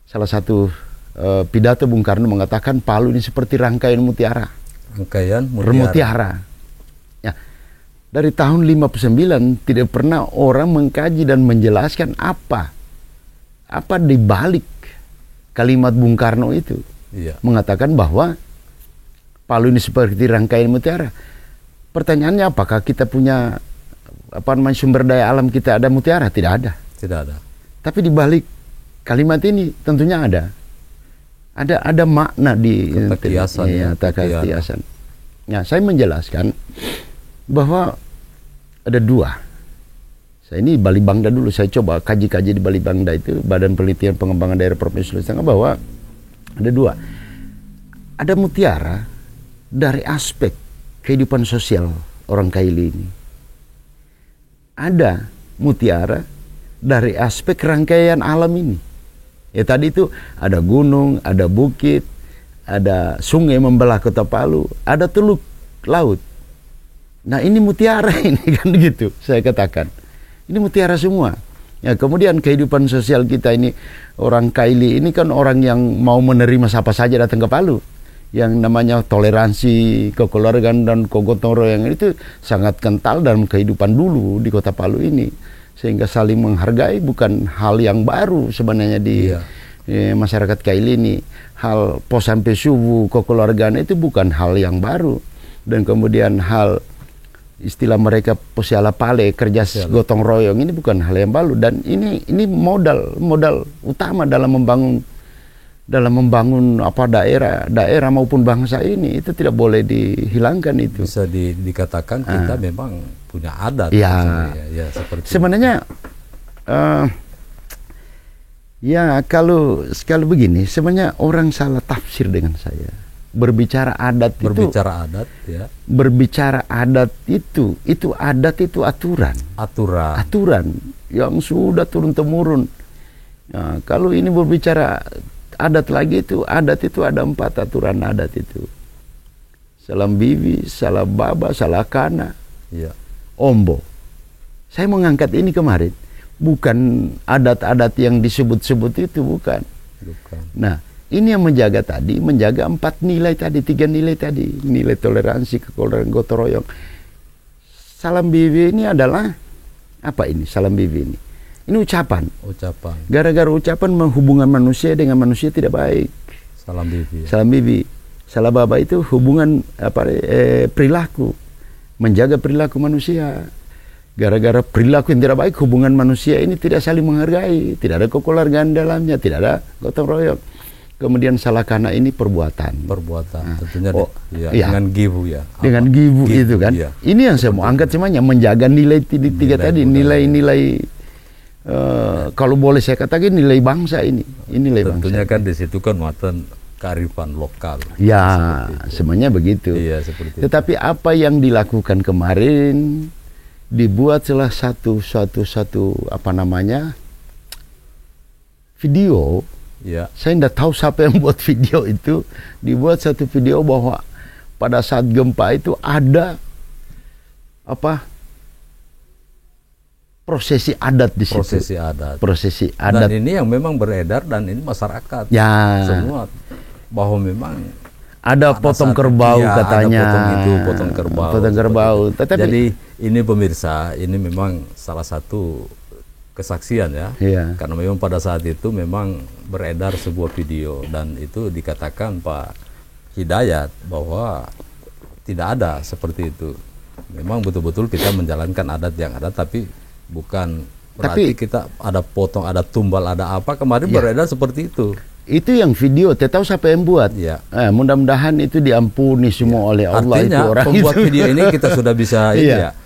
Salah satu pidato Bung Karno mengatakan Palu ini seperti rangkaian mutiara. Rangkaian mutiara. Ya, dari tahun 59 tidak pernah orang mengkaji dan menjelaskan apa dibalik kalimat Bung Karno itu. Iya. Mengatakan bahwa Palu ini seperti rangkaian mutiara. Pertanyaannya, apakah kita punya sumber daya alam kita ada mutiara? Tidak ada. Tidak ada. Tapi di balik kalimat ini tentunya ada makna di kekiasan. Ya, saya menjelaskan bahwa ada 2. Saya ini Bali Bangda dulu, saya coba kaji-kaji di Bali Bangda itu, Badan Penelitian Pengembangan Daerah Provinsi Sulawesi Tengah, bahwa ada 2. Ada mutiara dari aspek kehidupan sosial orang Kaili ini. Ada mutiara dari aspek rangkaian alam ini. Ya, tadi itu ada gunung, ada bukit, ada sungai membelah Kota Palu, ada teluk laut. Nah, ini mutiara ini kan gitu, saya katakan. Ini mutiara semua. Ya, kemudian kehidupan sosial kita ini, orang Kaili ini kan orang yang mau menerima siapa saja datang ke Palu. Yang namanya toleransi, kekeluargaan dan kegotong royongan itu sangat kental dalam kehidupan dulu di Kota Palu ini, sehingga saling menghargai bukan hal yang baru sebenarnya di masyarakat Kaili ini. Hal pos sampai subuh, kekeluargaan itu bukan hal yang baru. Dan kemudian hal istilah mereka posiala pale, kerja gotong royong, ini bukan hal yang baru, dan ini modal utama dalam membangun apa daerah maupun bangsa ini. Itu tidak boleh dihilangkan itu. Bisa dikatakan kita memang punya adat. Ya, seperti sebenarnya ya kalau begini, sebenarnya orang salah tafsir dengan saya. Berbicara adat itu adat itu aturan yang sudah turun temurun. Nah, kalau ini berbicara adat lagi, itu adat itu ada 4 aturan adat itu: salam bibi, salam baba, salah kana, ombo. Saya mengangkat ini kemarin bukan adat-adat yang disebut-sebut itu, bukan. Nah, ini yang menjaga 4 nilai tadi, 3 nilai tadi. Nilai toleransi, kekoleran, gotong royong. Salam bibi ini adalah apa ini? Salam bibi ini ucapan. Gara-gara ucapan hubungan manusia dengan manusia tidak baik. Salam bibi. Salam bibi. Salam baba itu hubungan perilaku. Menjaga perilaku manusia. Gara-gara perilaku yang tidak baik, hubungan manusia ini tidak saling menghargai. Tidak ada kekeluargaan dalamnya, tidak ada gotong royong. Kemudian salah kana ini perbuatan. Tentunya dengan gibu ya. Dengan gibu itu kan. Iya. Ini yang saya mau angkat semuanya, menjaga nilai tiga tadi, nilai-nilai kalau boleh saya katakan nilai bangsa ini. Nilai tentunya bangsa. Kan di situ kan muatan kearifan lokal. Ya, semuanya begitu. Iya, seperti itu. Tetapi apa yang dilakukan kemarin dibuat salah satu apa namanya? Video. Ya. Saya tidak tahu siapa yang buat video itu. Dibuat satu video bahwa pada saat gempa itu ada prosesi adat di situ. Prosesi adat. Dan ini yang memang beredar, dan ini masyarakat semua bahwa memang ada potong kerbau katanya. Ada potong kerbau. Tetapi, jadi ini pemirsa, ini memang salah satu kesaksian ya. Karena memang pada saat itu memang beredar sebuah video, dan itu dikatakan Pak Hidayat bahwa tidak ada seperti itu. Memang betul-betul kita menjalankan adat yang ada, tapi bukan berarti kita ada potong, ada tumbal, ada apa. Kemarin beredar seperti itu. Itu yang video, tidak tahu siapa yang buat. Mudah-mudahan itu diampuni semua oleh Allah. Artinya itu orang pembuat itu. video ini kita sudah bisa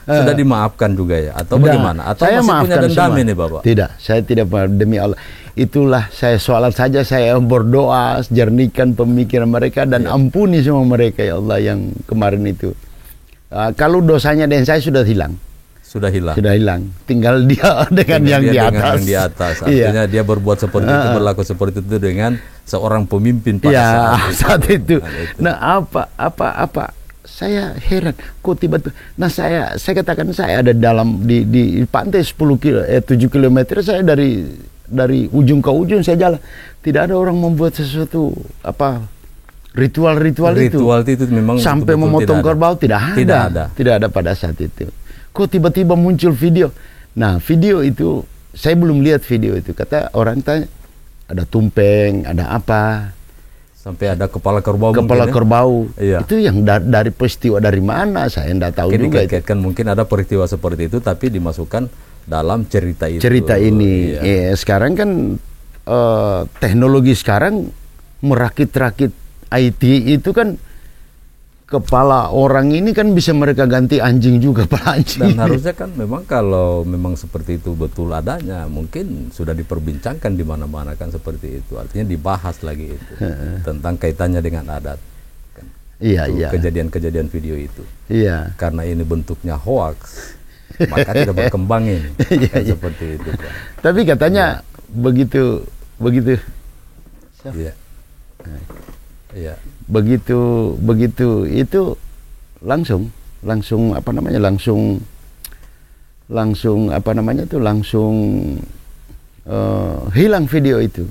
sudah dimaafkan juga ya, atau bagaimana? Atau saya masih punya dendam semua. ini Bapak? Tidak, saya tidak, demi Allah. Itulah saya sholat saja, saya berdoa, jernihkan pemikiran mereka dan ampuni semua mereka ya Allah yang kemarin itu. Kalau dosanya dan saya sudah hilang. Sudah hilang. Tinggal dia dengan yang di atas. Yang di atas. Artinya dia berbuat seperti itu, berlaku seperti itu dengan seorang pemimpin pada saat itu. Nah, apa? Saya heran kok tiba-tiba. Nah, saya katakan saya ada di pantai 7 km, saya dari ujung ke ujung saya jalan. Tidak ada orang membuat sesuatu ritual itu memang sampai memotong kerbau, tidak ada pada saat itu. Kok tiba-tiba muncul video. Nah, video itu saya belum lihat video itu. Kata orang tanya ada tumpeng, ada apa? Sampai ada kepala kerbau. Itu yang dari peristiwa dari mana? Saya tidak tahu juga. Kan mungkin ada peristiwa seperti itu, tapi dimasukkan dalam cerita itu. Cerita ini. Sekarang kan teknologi sekarang merakit-rakit IT itu kan. Kepala orang ini kan bisa mereka ganti anjing juga, kepala anjing. Dan harusnya kan memang kalau memang seperti itu betul adanya, mungkin sudah diperbincangkan di mana-mana kan seperti itu. Artinya dibahas lagi itu tentang kaitannya dengan adat. Kan. Kejadian-kejadian video itu. Karena ini bentuknya hoax, maka tidak berkembang ini. Seperti itu. Kan. Tapi katanya begitu. Begitu itu langsung hilang video itu.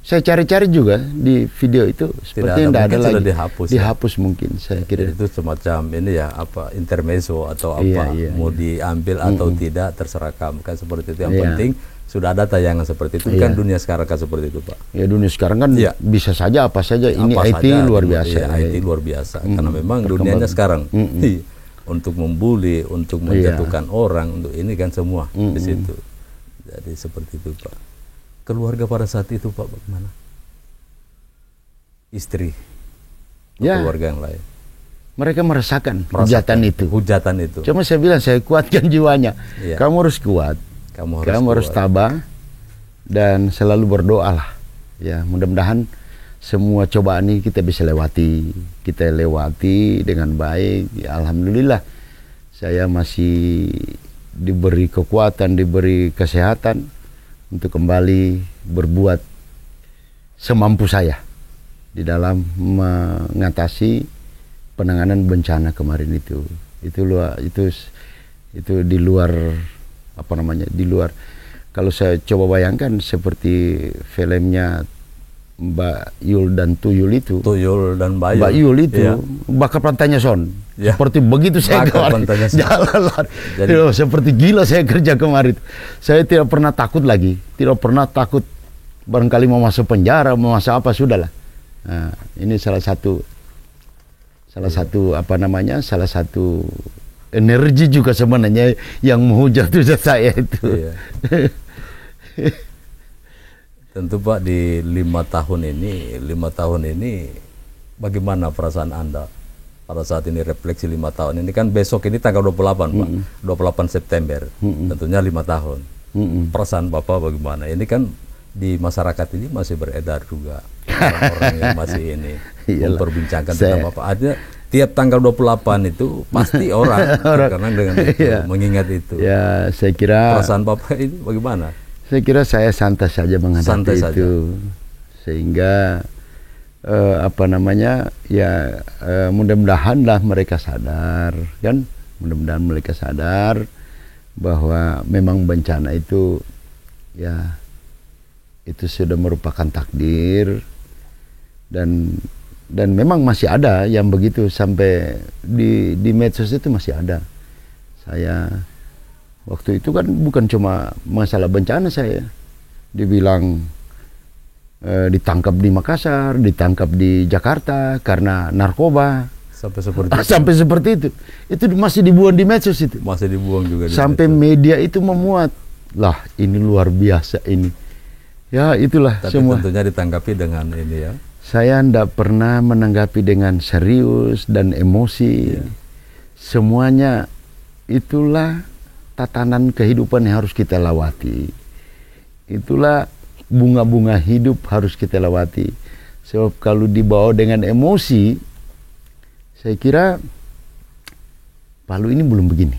Saya cari-cari juga di video itu seperti tidak ada lagi. Dihapus mungkin saya kira. Itu semacam ini ya intermezzo atau mau diambil atau tidak terserah kamu kan seperti itu. Yang penting sudah ada tayangan seperti itu. Kan dunia sekarang kan seperti itu Pak. Ya dunia sekarang kan bisa saja apa saja. Ini IT luar biasa. IT luar biasa karena memang dunianya sekarang untuk membuli, untuk menjatuhkan orang, untuk ini kan semua di situ. Jadi seperti itu Pak. Keluarga pada saat itu Pak bagaimana? Istri, keluarga yang lain. Mereka merasakan hujatan itu. Hujatan itu. Cuma saya bilang saya kuatkan jiwanya. Kamu harus kuat. Kamu harus tabah dan selalu berdoalah. Ya, mudah-mudahan semua cobaan ini kita bisa lewati. Kita lewati dengan baik. Ya, alhamdulillah saya masih diberi kekuatan, diberi kesehatan untuk kembali berbuat semampu saya di dalam mengatasi penanganan bencana kemarin itu. Itu di luar apa namanya? Di luar, kalau saya coba bayangkan seperti filmnya Mbak Yul dan Tuyul itu. Tuyul dan Mbak Yul itu bakar pantainya Son. Seperti begitu saya kemarin jalan. Jadi seperti gila saya kerja kemarin. Saya tidak pernah takut lagi. Tidak pernah takut barangkali mau masuk penjara, mau masuk apa, sudahlah. Nah, ini salah satu apa namanya? Salah satu energi juga sebenarnya yang menghujat saya itu. Tentu Pak, di 5 tahun ini bagaimana perasaan Anda pada saat ini, refleksi 5 tahun ini? Kan besok ini tanggal 28 Pak, 28 September, tentunya 5 tahun. Perasaan Bapak bagaimana? Ini kan di masyarakat ini masih beredar juga orang-orang yang masih ini memperbincangkan tentang Bapak. Ada tiap tanggal 28 itu pasti orang terkenang dengan itu, mengingat itu. Ya, saya kira perasaan Bapak ini bagaimana? Saya kira saya santai saja menghadapi itu, sehingga apa namanya ya, mudah-mudahanlah mereka sadar kan, mudah-mudahan mereka sadar bahwa memang bencana itu ya itu sudah merupakan takdir, dan memang masih ada yang begitu, sampai di medsos itu masih ada. Saya waktu itu kan bukan cuma masalah bencana, saya dibilang ditangkap di Makassar, ditangkap di Jakarta karena narkoba. Sampai seperti itu. Sampai seperti itu. Itu masih dibuang di medsos itu. Masih dibuang juga di sampai medsos. Media itu memuat. Lah, ini luar biasa ini. Ya, itulah. Tapi semua. Tentunya ditanggapi dengan ini ya. Saya tidak pernah menanggapi dengan serius dan emosi. Semuanya itulah tatanan kehidupan yang harus kita lewati. Itulah bunga-bunga hidup harus kita lewati. Sebab kalau dibawa dengan emosi, saya kira Palu ini belum begini.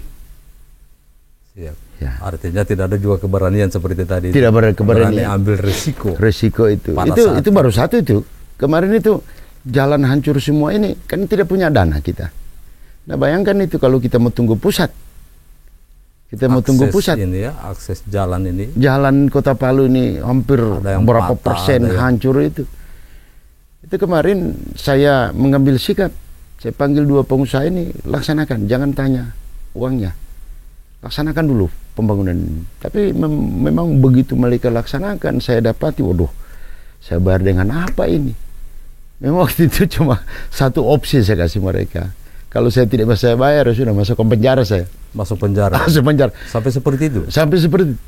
Siap. Ya. Artinya tidak ada juga keberanian seperti tadi. Tidak ada keberanian. Ambil resiko. Resiko itu. Itu baru satu itu. Kemarin itu jalan hancur semua ini, kan tidak punya dana kita. Nah, bayangkan itu kalau kita mau tunggu pusat. Kita mau tunggu pusat. Ini ya, akses jalan ini. Jalan Kota Palu ini hampir berapa persen hancur itu. Itu kemarin saya mengambil sikap. Saya panggil 2 pengusaha ini, laksanakan, jangan tanya uangnya. Laksanakan dulu pembangunan ini. Tapi memang begitu mereka laksanakan, saya dapati, waduh, saya bayar dengan apa ini? Memang waktu itu cuma satu opsi saya kasih mereka. Kalau saya tidak bisa bayar, sudah masuk ke penjara saya. Masuk penjara? Masuk penjara. Sampai seperti itu? Sampai seperti itu.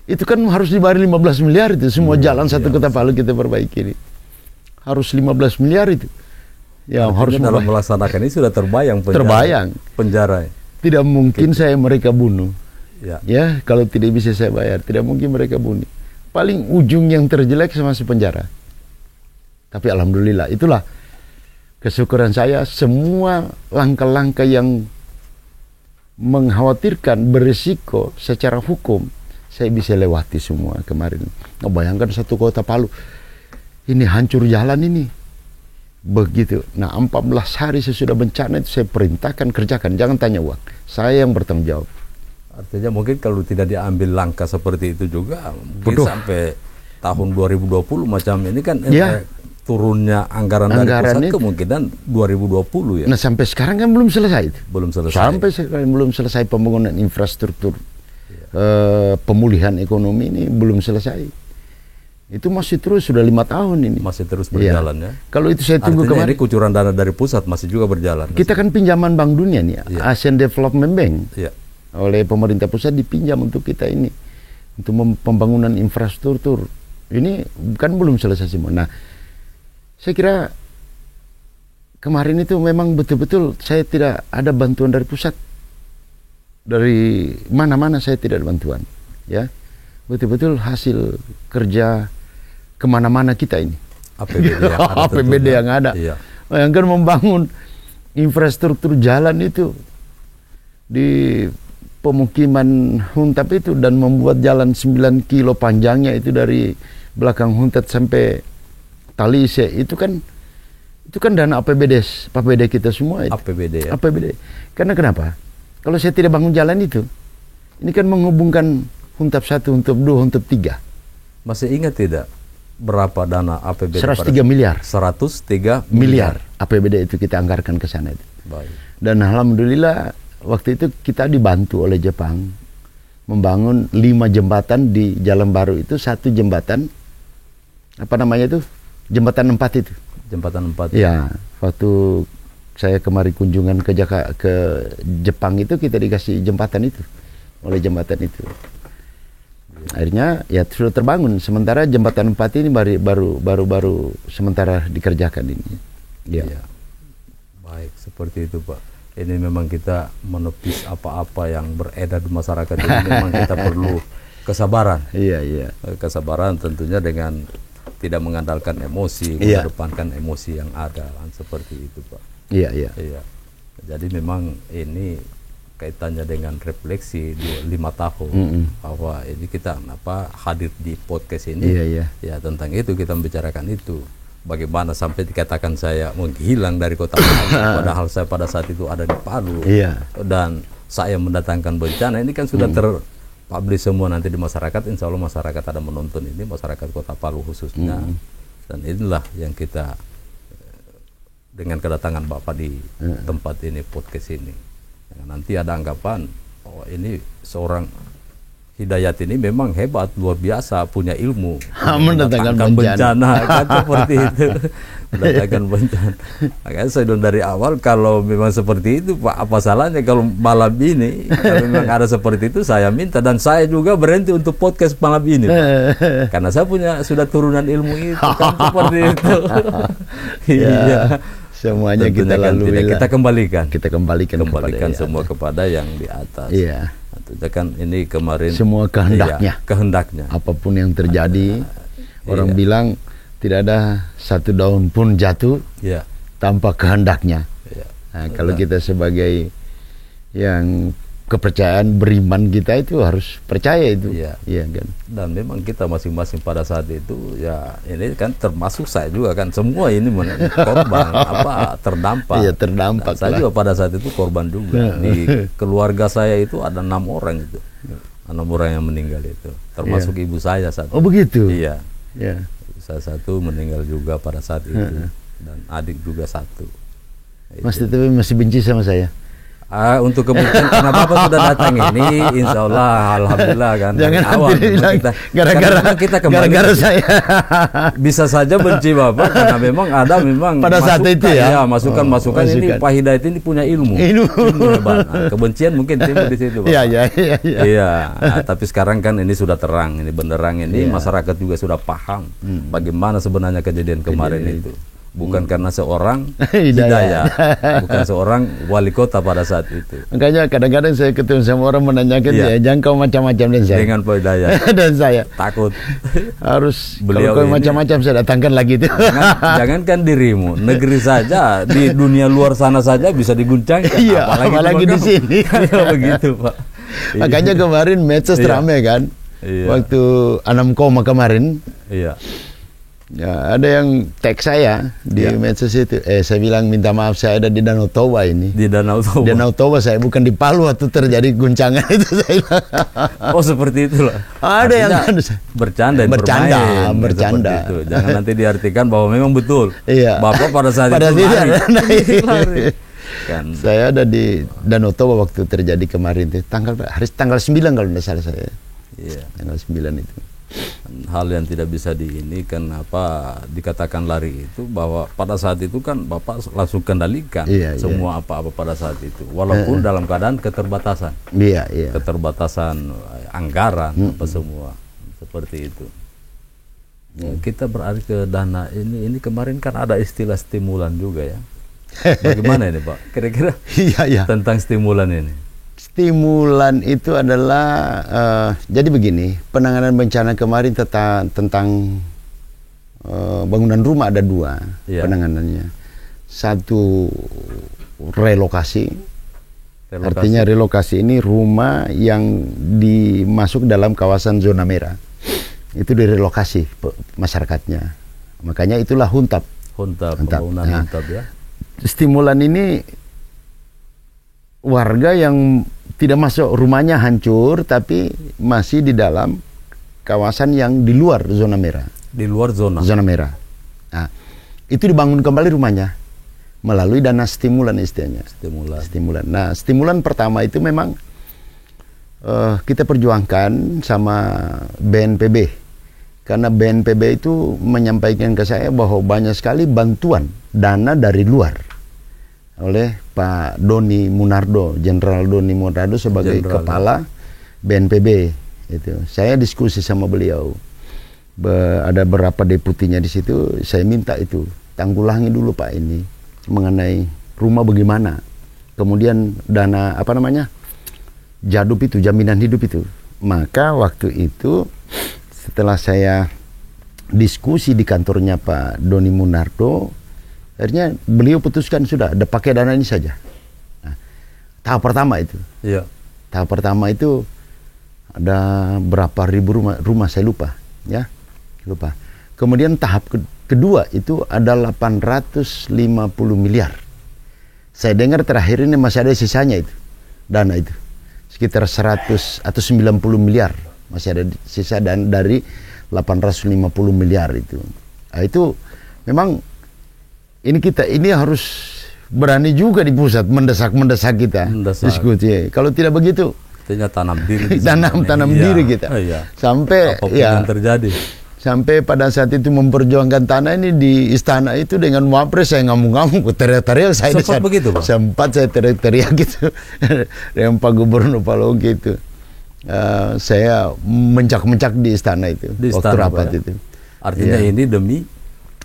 Itu kan harus dibayar 15 miliar itu. Semua jalan satu Kota Palu kita perbaiki ini. Harus 15 miliar itu. Ya, harus dalam melaksanakan ini sudah terbayang penjara. Terbayang. Penjara. Tidak mungkin saya mereka bunuh. Ya, kalau tidak bisa saya bayar, tidak mungkin mereka bunuh. Paling ujung yang terjelek sama masuk penjara. Tapi alhamdulillah, itulah kesyukuran saya, semua langkah-langkah yang mengkhawatirkan, berisiko secara hukum, saya bisa lewati semua kemarin. Nah, bayangkan satu Kota Palu, ini hancur jalan ini. Begitu. Nah, 14 hari sesudah bencana itu saya perintahkan kerjakan, jangan tanya uang. Saya yang bertanggung jawab. Artinya mungkin kalau tidak diambil langkah seperti itu juga, mungkin sampai tahun 2020 macam ini kan turunnya anggaran dari pusat kemungkinan 2020 ya. Nah, sampai sekarang kan belum selesai itu. Belum selesai. Sampai sekarang belum selesai pembangunan infrastruktur. Pemulihan ekonomi ini belum selesai. Itu masih terus, sudah 5 tahun ini. Masih terus berjalan ya. Kalau itu saya tunggu kemarin. Ini kucuran dana dari pusat masih juga berjalan. Kita kan pinjaman Bank Dunia nih, Asian Development Bank. Oleh pemerintah pusat dipinjam untuk kita ini. Untuk pembangunan infrastruktur. Ini kan belum selesai semua. Nah, saya kira kemarin itu memang betul-betul saya tidak ada bantuan dari pusat. Dari mana-mana saya tidak ada bantuan. Ya, betul-betul hasil kerja kemana-mana kita ini. APBD yang ada. Bayangkan membangun infrastruktur jalan itu di pemukiman Huntap itu dan membuat jalan 9 kilo panjangnya itu dari belakang Huntat sampai Talise itu kan dana APBD kita semua itu. APBD ya. APBD. Karena kenapa? Kalau saya tidak bangun jalan itu, ini kan menghubungkan Huntap 1, Huntap 2, Huntap 3. Masih ingat tidak berapa dana APBD? 103 miliar. 103 miliar APBD itu kita anggarkan ke sana itu. Baik. Dan alhamdulillah waktu itu kita dibantu oleh Jepang membangun 5 jembatan di Jalan Baru itu. 1 jembatan, apa namanya itu? Jembatan 4 itu. Jembatan 4. Ya, waktu saya kemarin kunjungan ke Jepang itu kita dikasih jembatan itu, oleh jembatan itu. Akhirnya ya sudah terbangun. Sementara jembatan 4 ini baru sementara dikerjakan ini. Ya. Baik, seperti itu Pak. Ini memang kita menepis apa-apa yang beredar di masyarakat ini. Memang kita perlu kesabaran. Iya. Kesabaran tentunya dengan tidak mengandalkan emosi, mengedepankan emosi yang ada, kan seperti itu Pak. Iya. Jadi memang ini kaitannya dengan refleksi 5 tahun bahwa ini kita hadir di podcast ini. Ya tentang itu kita membicarakan itu. Bagaimana sampai dikatakan saya menghilang dari kota Palu, padahal saya pada saat itu ada di Palu. Dan saya mendatangkan bencana. Ini kan sudah terpublish semua nanti di masyarakat. Insya Allah masyarakat ada menonton ini, masyarakat kota Palu khususnya. Dan inilah yang kita dengan kedatangan Bapak di tempat ini, podcast ini. Nanti ada anggapan, oh ini seorang Hidayat ini memang hebat, luar biasa, punya ilmu mendatangkan bencana kan seperti itu. Mendatangkan bencana. Makanya saya bilang dari awal, kalau memang seperti itu Pak, apa salahnya kalau malam ini kalau memang ada seperti itu saya minta, dan saya juga berhenti untuk podcast malam ini Pak. Karena saya sudah turunan ilmu itu kan seperti itu. Iya. Semuanya kita lalui, kita kembalikan yang semua kepada yang di atas. Iya. Tentunya kan ini kemarin semua kehendaknya. Kehendaknya. Apapun yang terjadi, orang bilang tidak ada satu daun pun jatuh tanpa kehendaknya. Nah, kalau kita sebagai yang kepercayaan beriman kita itu harus percaya itu. Iya kan. Dan memang kita masing-masing pada saat itu ya ini kan termasuk saya juga kan, semua ini korban terdampak. Iya, terdampak. Saya juga pada saat itu korban juga. Di keluarga saya itu ada 6 orang itu. 6 orang yang meninggal itu. Termasuk ibu saya satu. Oh begitu. Iya. Ibu saya satu meninggal juga pada saat itu. Dan adik juga satu. Mas Tito masih benci sama saya. Untuk kemudian karena Bapak sudah datang ini, insya Allah, alhamdulillah kan. Jangan awal kita, gara-gara saya. Bisa saja benci Bapak karena memang ada pada saat itu ya. Masukan ini Pak Hidayat ini punya ilmu hebat. Nah, kebencian mungkin timbul di situ Pak. Iya. Nah, tapi sekarang kan ini sudah terang, ini benderang ini masyarakat juga sudah paham bagaimana sebenarnya kejadian kemarin itu. Bukan karena seorang Hidayat, bukan seorang wali kota pada saat itu. Makanya kadang-kadang saya ketemu sama orang menanyakan jangan kau macam-macam dan saya. Dengan Pak Hidayat. Dan saya takut. Harus beliau kalau macam-macam saya datangkan lagi itu. Jangankan dirimu, negeri saja, di dunia luar sana saja bisa diguncangkan. Apalagi di sini. Begitu Pak. Makanya kemarin medsos ramai kan. Waktu Anamkoma kemarin. Ya, ada yang tag saya di medsos itu. Saya bilang minta maaf, saya ada di Danau Toba ini. Di Danau Toba. Danau Toba, saya bukan di Palu waktu terjadi guncangan itu saya bilang. Oh seperti itulah. Ada yang bercanda. Itu. Jangan nanti diartikan bahwa memang betul. Bapak pada saat itu lari. Kan. Saya ada di Danau Toba waktu terjadi kemarin itu. Tanggal 9 kalau tidak salah saya. Tanggal 9 itu. hal yang tidak bisa kenapa dikatakan lari itu, bahwa pada saat itu kan Bapak langsung kendalikan semua apa-apa pada saat itu, walaupun dalam keadaan keterbatasan, keterbatasan anggaran apa semua seperti itu. Kita beralih ke dana ini kemarin kan ada istilah stimulan juga ya. Bagaimana ini Pak? Kira-kira tentang stimulan ini? Stimulan itu adalah jadi begini, penanganan bencana kemarin tentang bangunan rumah ada dua penanganannya. Satu relokasi. Artinya relokasi ini rumah yang dimasuk dalam kawasan zona merah. Itu direlokasi masyarakatnya. Makanya itulah huntap. Pembangunan huntap ya. Stimulan ini warga yang tidak masuk rumahnya hancur, tapi masih di dalam kawasan yang di luar zona merah. Di luar zona merah. Nah, itu dibangun kembali rumahnya melalui dana stimulan istilahnya. Stimulan. Nah, stimulan pertama itu memang kita perjuangkan sama BNPB. Karena BNPB itu menyampaikan ke saya bahwa banyak sekali bantuan dana dari luar oleh Pak Doni Munardo, Jenderal Doni Munardo sebagai kepala BNPB. Itu saya diskusi sama beliau. Ada beberapa deputinya di situ. Saya minta itu tanggulangi dulu Pak ini mengenai rumah bagaimana. Kemudian dana Jadub itu, jaminan hidup itu. Maka waktu itu setelah saya diskusi di kantornya Pak Doni Munardo, akhirnya beliau putuskan sudah ada pakai dana ini saja. Nah, tahap pertama itu. Iya. Tahap pertama itu ada berapa ribu rumah saya lupa, ya. Lupa. Kemudian tahap kedua itu ada 850 miliar. Saya dengar terakhir ini masih ada sisanya itu. Dana itu. Sekitar 100 atau 90 miliar masih ada sisa dan dari 850 miliar itu. Nah, itu memang ini harus berani juga di pusat mendesak kita diskusi. Kalau tidak begitu, tanam diri, tanam diri kita. Sampai yang terjadi. Sampai pada saat itu memperjuangkan tanah ini di istana itu dengan Wapres saya ngamuk-ngamuk, teriak-teriak saya. Sempat begitu, Pak? Sempat saya teriak-teriak gitu dengan Pak Gubernur Palogi itu. Saya mencak-mencak di istana itu waktu rapat itu. Artinya ini demi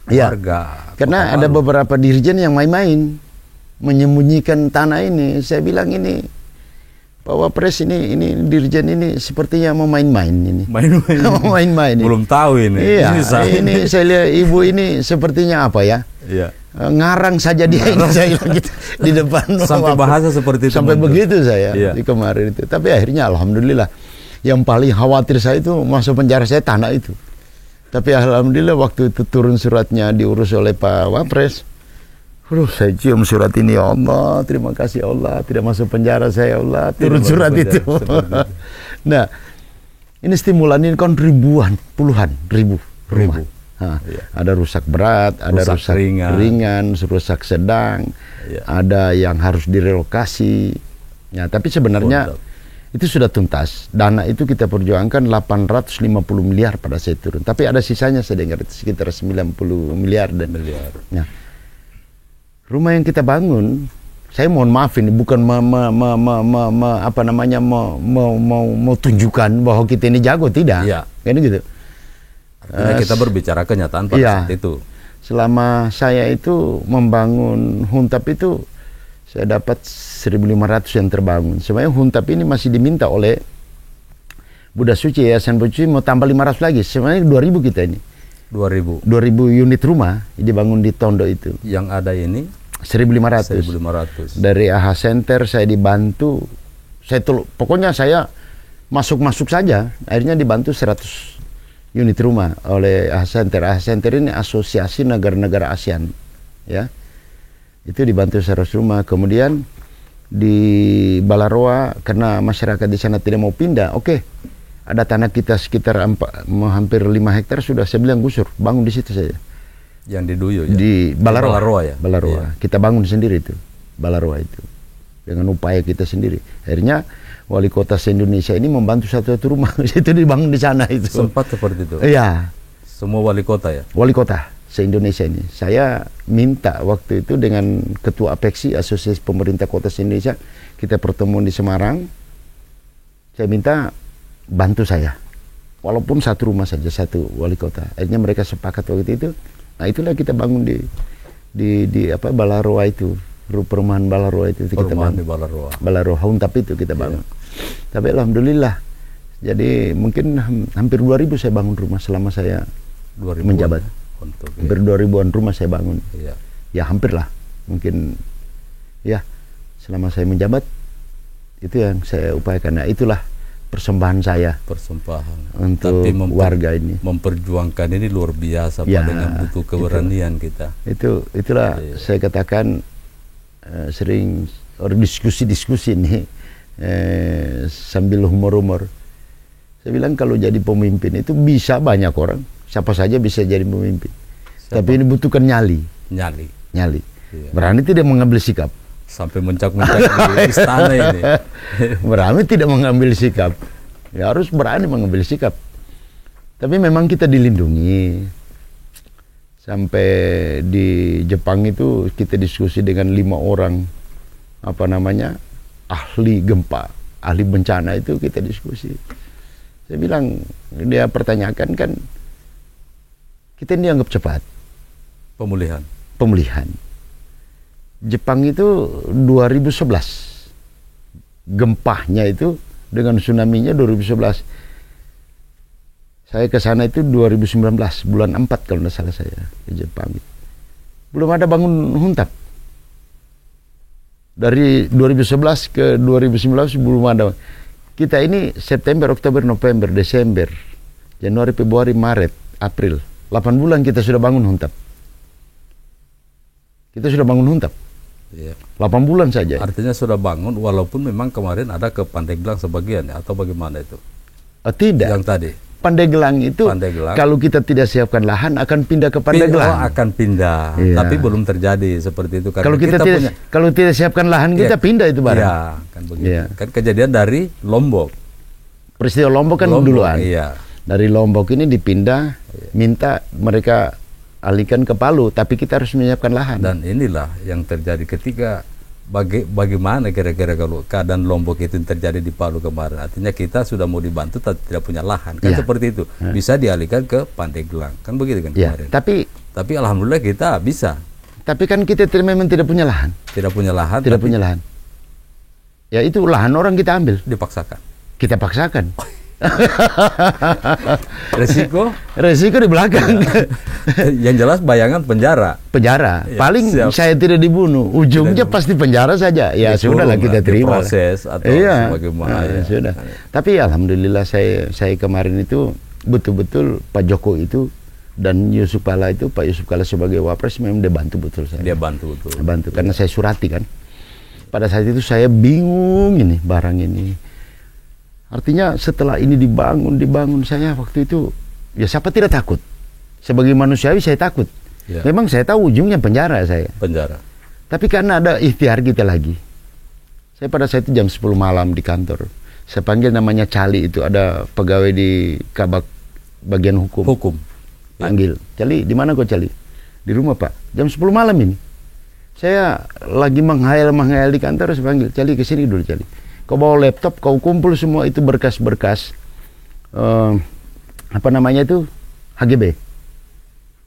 warga. Karena ada beberapa dirjen yang main-main menyembunyikan tanah ini. Saya bilang ini Pak Wapres ini dirjen ini sepertinya mau main-main ini. Main-main. Belum tahu ini. Iya. Ini saya lihat ibu ini sepertinya apa ya? Iya. Ngarang saja dia ini saya bilang gitu di depan. Sampai bahasa seperti itu. Sampai begitu saya di kemarin itu. Tapi akhirnya alhamdulillah yang paling khawatir saya itu masuk penjara saya tanah itu. Tapi alhamdulillah waktu itu turun suratnya diurus oleh Pak Wapres. Saya cium surat ini, ya Allah, terima kasih ya Allah, tidak masuk penjara saya, ya Allah, turun surat itu. Nah, ini stimulan ini kan puluhan ribu rumah. Ada rusak berat, ada rusak ringan, rusak sedang, ada yang harus direlokasi. Ya, tapi sebenarnya itu sudah tuntas. Dana itu kita perjuangkan 850 miliar pada saat turun. Tapi ada sisanya saya dengar sekitar 90 miliar Nah, rumah yang kita bangun, saya mohon maaf ini bukan mau tunjukkan bahwa kita ini jago, tidak. Kan gitu. Artinya kita berbicara kenyataan pada saat itu. Selama saya itu membangun Huntap itu, saya dapat 1.500 yang terbangun. Sebenarnya Huntap ini masih diminta oleh Buddha Suci, Yayasan Buddha Suci mau tambah 500 lagi. Sebenarnya 2.000 kita ini. 2.000 unit rumah dibangun di Tondo itu. Yang ada ini 1.500. Dari AHA Center saya dibantu. Pokoknya saya masuk saja. Akhirnya dibantu 100 unit rumah oleh AHA Center. AHA Center ini asosiasi negara-negara ASEAN, ya. Itu dibantu 100 rumah. Kemudian di Balaroa karena masyarakat di sana tidak mau pindah, ada tanah kita sekitar hampir 5 hektar sudah saya bilang gusur, bangun di situ saja. Yang di Duyo ya? Di Balaroa ya? Balaroa. Kita bangun sendiri itu, Balaroa itu. Dengan upaya kita sendiri. Akhirnya wali kota se-Indonesia ini membantu satu-satu rumah. Itu dibangun di sana itu. Sempat seperti itu? Iya. Semua wali kota ya? Wali kota se-Indonesia ini. Saya minta waktu itu dengan Ketua APEXI, Asosiasi Pemerintah Kota se-Indonesia, kita pertemuan di Semarang. Saya minta bantu saya. Walaupun satu rumah saja, satu wali kota. Akhirnya mereka sepakat waktu itu. Nah itulah kita bangun di apa Balaroa itu. Perumahan Balaroa itu kita bangun. Di Balaroa Huntap itu kita bangun. Tapi alhamdulillah. Jadi mungkin hampir 2.000 saya bangun rumah selama saya menjabat. Hampir 2.000-an rumah saya bangun. Ya hampir lah. Mungkin ya selama saya menjabat itu yang saya upayakan. Nah itulah persembahan saya. Persembahan untuk warga ini. Memperjuangkan ini luar biasa ya, dengan butuh keberanian kita. Itulah saya katakan sering diskusi ini sambil humor-humor. Saya bilang kalau jadi pemimpin itu bisa banyak orang, siapa saja bisa jadi pemimpin. Tapi ini butuhkan nyali. Iya. Berani tidak mengambil sikap. Sampai mencak-mencak di istana ini. Berani tidak mengambil sikap. Ya harus berani mengambil sikap. Tapi memang kita dilindungi. Sampai di Jepang itu kita diskusi dengan 5 orang ahli gempa, ahli bencana itu kita diskusi. Saya bilang, dia pertanyakan kan, kita ini dianggap cepat. Pemulihan. Jepang itu 2011. Gempanya itu dengan tsunami-nya 2011. Saya ke sana itu 2019, bulan 4 kalau tidak salah saya ke Jepang. Belum ada bangun Huntap. Dari 2011 ke 2019 belum ada. Kita ini September, Oktober, November, Desember, Januari, Februari, Maret, April. 8 bulan kita sudah bangun Huntap. Kita sudah bangun Huntap. 8 bulan saja. Artinya sudah bangun walaupun memang kemarin ada ke Pandeglang sebagian ya, atau bagaimana itu? Tidak. Yang tadi. Pandeglang itu kalau kita tidak siapkan lahan akan pindah ke Pandeglang. Akan pindah, tapi belum terjadi seperti itu. Karena kalau tidak siapkan lahan kita pindah itu barang. Iya, kan begitu. Kan kejadian dari Lombok. Peristiwa Lombok kan duluan. Iya. Dari Lombok ini dipindah, minta mereka alihkan ke Palu, tapi kita harus menyiapkan lahan. Dan inilah yang terjadi ketika bagaimana kira-kira kalau keadaan Lombok itu terjadi di Palu kemarin. Artinya kita sudah mau dibantu tapi tidak punya lahan. Kan seperti itu. Bisa dialihkan ke Pandeglang. Kan begitu kan kemarin. Tapi alhamdulillah kita bisa. Tapi kan kita memang tidak punya lahan. Tidak punya lahan. Ya itu lahan orang kita ambil. Dipaksakan. Kita paksakan. Resiko di belakang. Yang jelas bayangan penjara. Paling saya tidak dibunuh, ujungnya pasti penjara saja. Ya sudahlah kita terima. Proses atau bagaimana. Sudah. Tapi alhamdulillah saya kemarin itu betul-betul Pak Joko itu dan Pak Yusuf Kala sebagai Wapres memang dia bantu betul saya. Dia bantu betul. Bantu karena saya surati kan. Pada saat itu saya bingung ini barang ini. Artinya setelah ini dibangun saya waktu itu, ya siapa tidak takut? Sebagai manusiawi saya takut. Memang saya tahu ujungnya penjara saya. Tapi karena ada ikhtiar kita lagi. Saya pada saat itu jam 10 malam di kantor. Saya panggil namanya Cali itu, ada pegawai di Kabak bagian hukum. Panggil, Cali, di mana kau Cali? Di rumah Pak. Jam 10 malam ini. Saya lagi menghayal di kantor, saya panggil, Cali kesini dulu Cali. Kau bawa laptop, kau kumpul semua itu berkas-berkas HGB.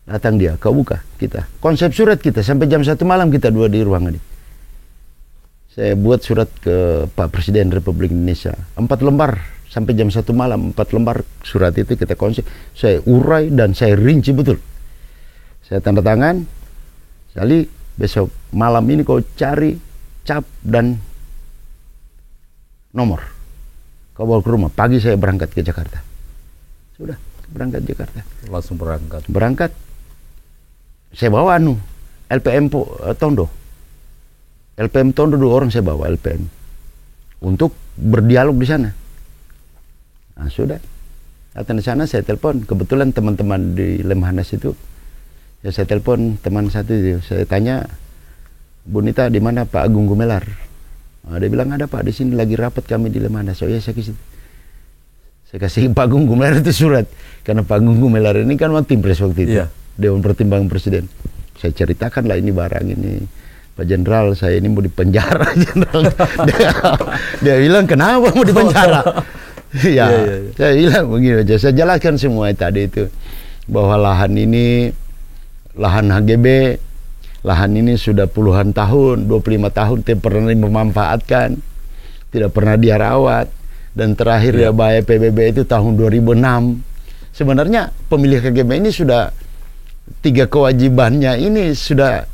Datang dia, kau buka kita. Konsep surat kita sampai jam 1 malam kita dua di ruangan ini. Saya buat surat ke Pak Presiden Republik Indonesia 4 lembar sampai jam 1 malam 4 lembar surat itu kita konsep. Saya urai dan saya rinci betul. Saya tanda tangan. Kali besok malam ini kau cari cap dan nomor. Kau bawa ke rumah. Pagi saya berangkat ke Jakarta. Sudah, berangkat Jakarta. Langsung berangkat. Saya bawa LPM Tondo. LPM Tondo 2 orang saya bawa LPM. Untuk berdialog di sana. Nah, sudah. Datang di sana saya telepon. Kebetulan teman-teman di Lemhanas itu. Ya saya telepon teman satu itu. Saya tanya, Bu Nita di mana Pak Agung Gumelar? Dia bilang ada Pak, di sini lagi rapat kami di Lemana. So ya saya kasih Pak Gung Gumelar itu surat, karena Pak Gung Gumelar ini kan tim pres waktu itu, Dewan Pertimbangan Presiden. Saya ceritakan lah ini barang ini, Pak Jenderal, saya ini mau dipenjara. Jenderal dia bilang kenapa mau dipenjara? Saya bilang begini aja, saya jelaskan semua tadi itu, bahwa lahan ini, lahan HGB, lahan ini sudah puluhan tahun, 25 tahun tidak pernah dimanfaatkan, tidak pernah dia rawat. Dan terakhir ya bayar PBB itu tahun 2006. Sebenarnya pemilik HGB ini sudah 3 kewajibannya ini sudah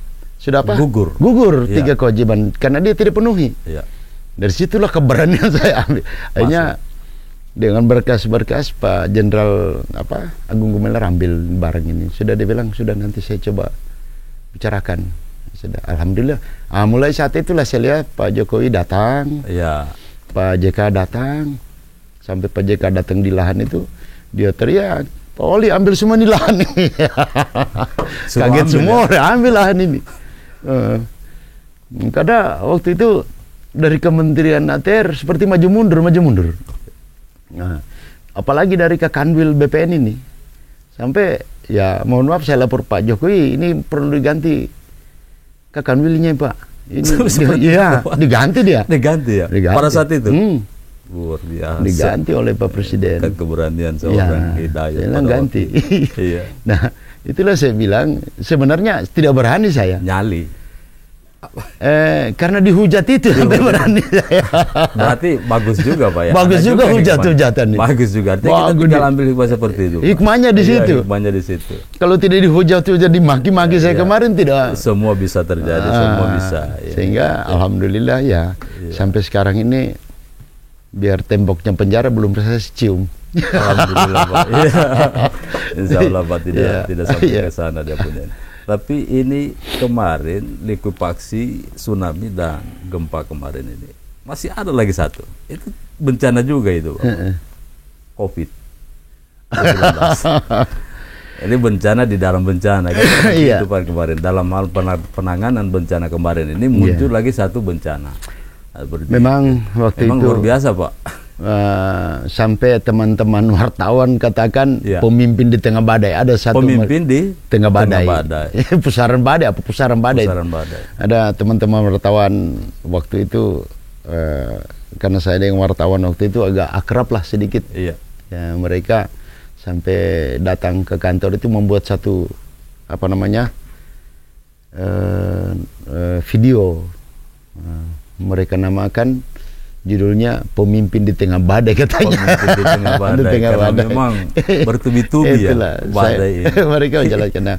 apa? Gugur 3 kewajiban karena dia tidak penuhi. Dari situlah keberanian saya ambil. Akhirnya dengan berkas-berkas Pak Jenderal Agung Gumelar ambil barang ini. Sudah dia bilang sudah nanti saya coba bicarakan. Sudah, alhamdulillah. Mulai saat itulah saya lihat Pak Jokowi datang. Pak JK datang, sampai Pak JK datang di lahan itu, dia teriak, Pak Oli ambil semua di lahan ini. Kaget semua, ambil lahan ini. Karena waktu itu dari Kementerian ATR seperti maju mundur. Nah, apalagi dari Kakanwil BPN ini, sampai ya mohon maaf saya lapor Pak Jokowi, ini perlu diganti Kakanwilnya Pak. Diganti dia. Diganti. Pada saat itu. Luar biasa. Diganti oleh Pak Presiden. Kan keberanian seorang Hidayat. Saya ganti. Nah, itulah saya bilang sebenarnya tidak berani saya. Nyali. Karena dihujat itu sampai berani saya. Berarti bagus juga Pak ya. Bagus juga hujat-hujatan ini. Bagus juga. Artinya kita tinggal ambil hikmah seperti itu. Hikmahnya di situ. Hikmahnya di situ. Kalau tidak dihujat-hujat dimaki-maki saya kemarin tidak. Semua bisa terjadi, semua bisa. Sehingga alhamdulillah sampai sekarang ini biar temboknya penjara belum saya cium. Alhamdulillah Pak. Insya Allah Pak tidak sampai ke sana dia punya. Tapi ini kemarin likuifaksi tsunami dan gempa kemarin ini masih ada lagi satu. Itu bencana juga itu, COVID. Ini bencana di dalam bencana kan? Itu Pak kemarin dalam hal penanganan bencana kemarin ini muncul lagi satu bencana. Memang waktu itu luar biasa Pak. Sampai teman-teman wartawan katakan pemimpin di tengah badai. Ada satu pemimpin di tengah badai. Pusaran badai. Ada teman-teman wartawan waktu itu, karena saya dengan wartawan waktu itu agak akrab lah sedikit. Ya, mereka sampai datang ke kantor itu membuat satu video. Mereka namakan judulnya Pemimpin di Tengah Badai katanya. Pemimpin di Tengah Badai. Karena memang bertubi-tubi ya badai ini. Mereka menjelaskan. Nah,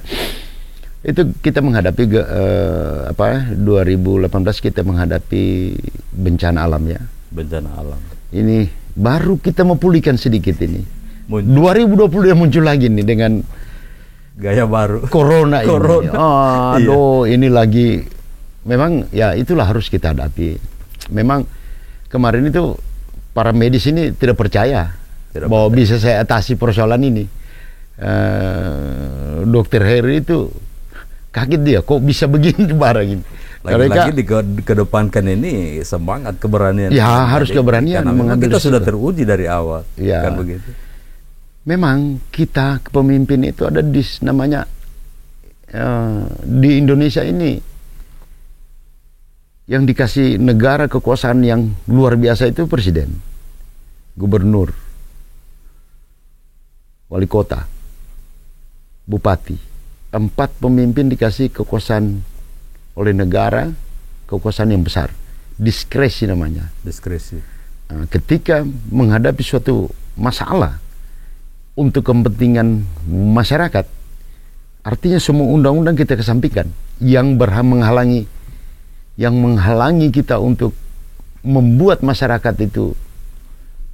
itu kita menghadapi 2018 kita menghadapi bencana alam ya. Bencana alam. Ini baru kita memulihkan sedikit ini. 2020 yang muncul lagi nih dengan gaya baru. Corona ini. Ini lagi memang ya itulah harus kita hadapi. Memang kemarin itu para medis ini tidak percaya bahwa bisa saya atasi persoalan ini. Dokter Heri itu kaget dia, kok bisa begini barang ini. Lagi-lagi dikedepankan ini semangat keberanian. Ya harus keberanian. Karena kita sudah teruji dari awal. Ya. Kan begitu. Memang kita pemimpin itu ada namanya di Indonesia ini. Yang dikasih negara kekuasaan yang luar biasa itu presiden, gubernur, wali kota, bupati. 4 pemimpin dikasih kekuasaan oleh negara, kekuasaan yang besar. Diskresi namanya. Diskresi. Nah, ketika menghadapi suatu masalah untuk kepentingan masyarakat, artinya semua undang-undang kita kesampingkan yang menghalangi kita untuk membuat masyarakat itu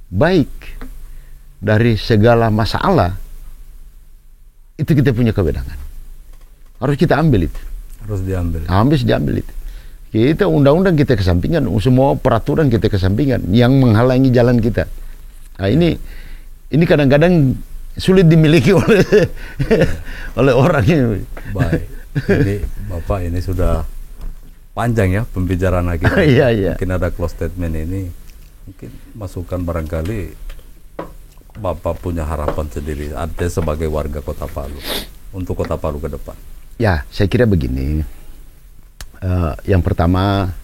baik dari segala masalah, itu kita punya kewenangan. Harus kita ambil itu. Harus diambil. Habis diambil itu. Kita undang-undang kita kesampingkan, semua peraturan kita kesampingkan yang menghalangi jalan kita. Nah, ini kadang-kadang sulit dimiliki oleh orang ini. Baik. Jadi Bapak ini sudah panjang ya pembicaraan kita. Iya. Mungkin ada close statement ini, mungkin masukan barangkali Bapak punya harapan sendiri, ada sebagai warga Kota Palu untuk Kota Palu ke depan. Ya, saya kira begini. Yang pertama,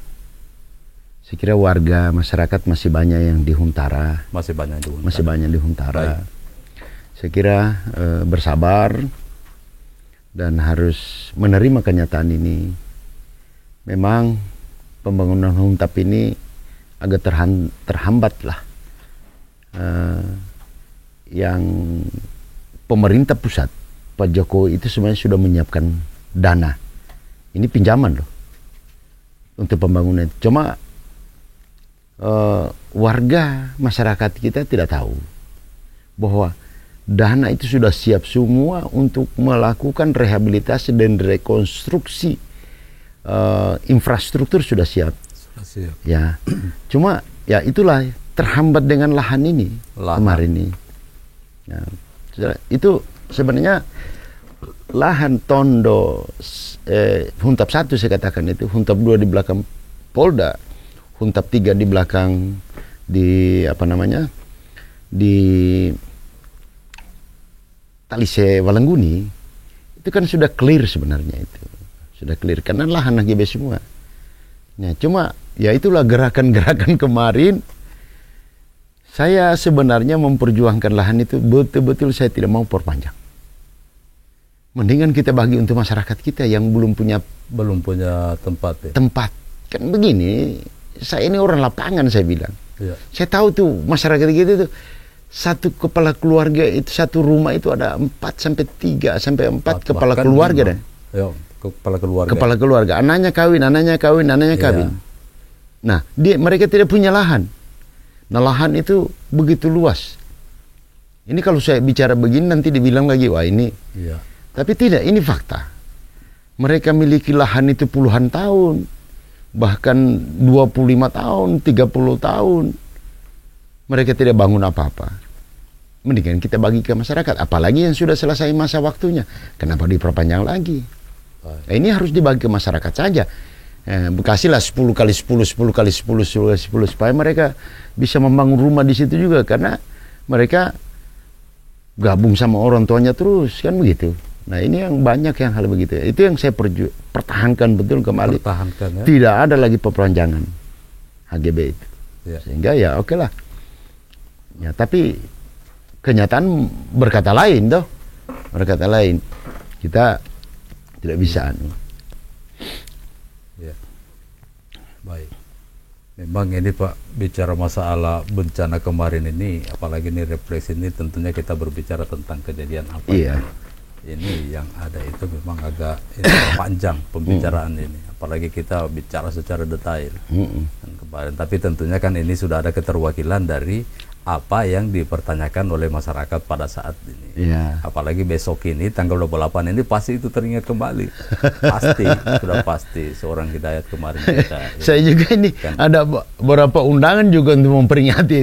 saya kira warga masyarakat masih banyak yang di Huntara. Masih banyak di Huntara. Saya kira bersabar dan harus menerima kenyataan ini. Memang pembangunan Huntap ini agak terhambat lah. Yang pemerintah pusat, Pak Jokowi itu sebenarnya sudah menyiapkan dana. Ini pinjaman loh untuk pembangunan. Cuma warga masyarakat kita tidak tahu bahwa dana itu sudah siap semua untuk melakukan rehabilitasi dan rekonstruksi. Infrastruktur sudah siap. Ya, cuma ya itulah terhambat dengan lahan ini kemarin ini. Ya, itu sebenarnya lahan Tondo Huntap 1 saya katakan itu, Huntap 2 di belakang Polda, Huntap 3 di belakang di Talise Walengguni, itu kan sudah clear sebenarnya itu. Sudah clear karena lahan HGB semua. Ya, cuma ya itulah gerakan-gerakan kemarin. Saya sebenarnya memperjuangkan lahan itu betul-betul saya tidak mau perpanjang. Mendingan kita bagi untuk masyarakat kita yang belum punya tempat. Ya? Tempat. Kan begini, saya ini orang lapangan saya bilang. Ya. Saya tahu tuh masyarakat kita itu satu kepala keluarga itu satu rumah itu ada 4 sampai 4 kepala keluarga deh. Ya, kepala keluarga. Kepala keluarga. Anaknya kawin. Ya. Nah, mereka tidak punya lahan. Nah, lahan itu begitu luas. Ini kalau saya bicara begini nanti dibilang lagi, wah ini. Ya. Tapi tidak, ini fakta. Mereka miliki lahan itu puluhan tahun. Bahkan 25 tahun, 30 tahun. Mereka tidak bangun apa-apa. Mendingan kita bagi ke masyarakat. Apalagi yang sudah selesai masa waktunya. Kenapa diperpanjang lagi? Nah, ini harus dibagi ke masyarakat saja. Kasihlah 10 kali 10 supaya mereka bisa membangun rumah di situ juga, karena mereka gabung sama orang tuanya terus kan begitu. Nah, ini yang banyak yang hal begitu. Itu yang saya pertahankan betul kembali. Ya? Tidak ada lagi perpanjangan HGB itu. Ya. Sehingga ya oke lah. Ya, tapi kenyataan berkata lain toh. Berkata lain. Kita tidak bisa. Ya. Baik. Memang ini Pak, bicara masalah bencana kemarin ini, apalagi ini represi ini, tentunya kita berbicara tentang kejadian apa. Iya. Ini yang ada itu memang agak panjang pembicaraan ini. Apalagi kita bicara secara detail. Dan kemarin, tapi tentunya kan ini sudah ada keterwakilan dari apa yang dipertanyakan oleh masyarakat pada saat ini. Yeah. Apalagi besok ini tanggal 28 ini pasti itu teringat kembali. Pasti, sudah pasti seorang Hidayat kemarin kita. Saya juga ini kan ada beberapa undangan juga untuk memperingati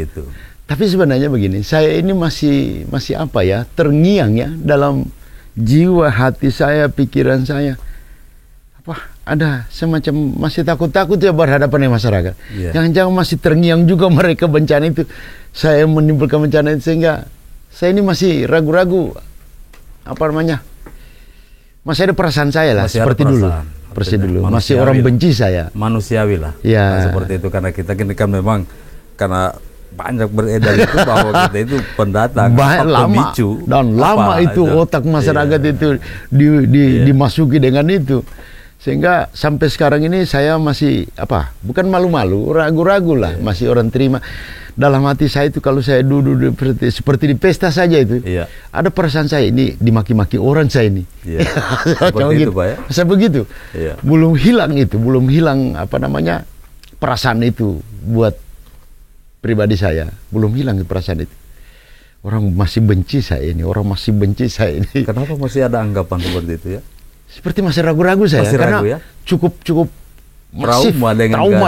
itu. Tapi sebenarnya begini, saya ini masih apa ya, terngiang ya dalam jiwa hati saya, pikiran saya. Ada semacam masih takut-takut ya berhadapan dengan masyarakat. Yeah. Jangan-jangan masih terngiang juga mereka bencana itu. Saya menimbulkan bencana itu, sehingga saya ini masih ragu-ragu. Masih ada perasaan saya lah, masih seperti dulu. Masih orang benci saya. Manusiawi lah. Ya. Nah, seperti itu, karena kita kan memang karena banyak beredar itu bahwa kita itu pendatang, pemicu. Dan lama itu otak masyarakat itu dimasuki dengan itu. Sehingga sampai sekarang ini saya masih bukan malu-malu, ragu-ragu lah, masih orang terima. Dalam hati saya itu kalau saya duduk seperti di pesta saja itu, ada perasaan saya ini dimaki-maki orang saya ini. Seperti itu Pak ya? Saya begitu. Belum hilang perasaan itu buat pribadi saya, belum hilang perasaan itu. Orang masih benci saya ini. Kenapa masih ada anggapan seperti itu ya? Seperti masih ragu-ragu saya, karena ya? cukup masif trauma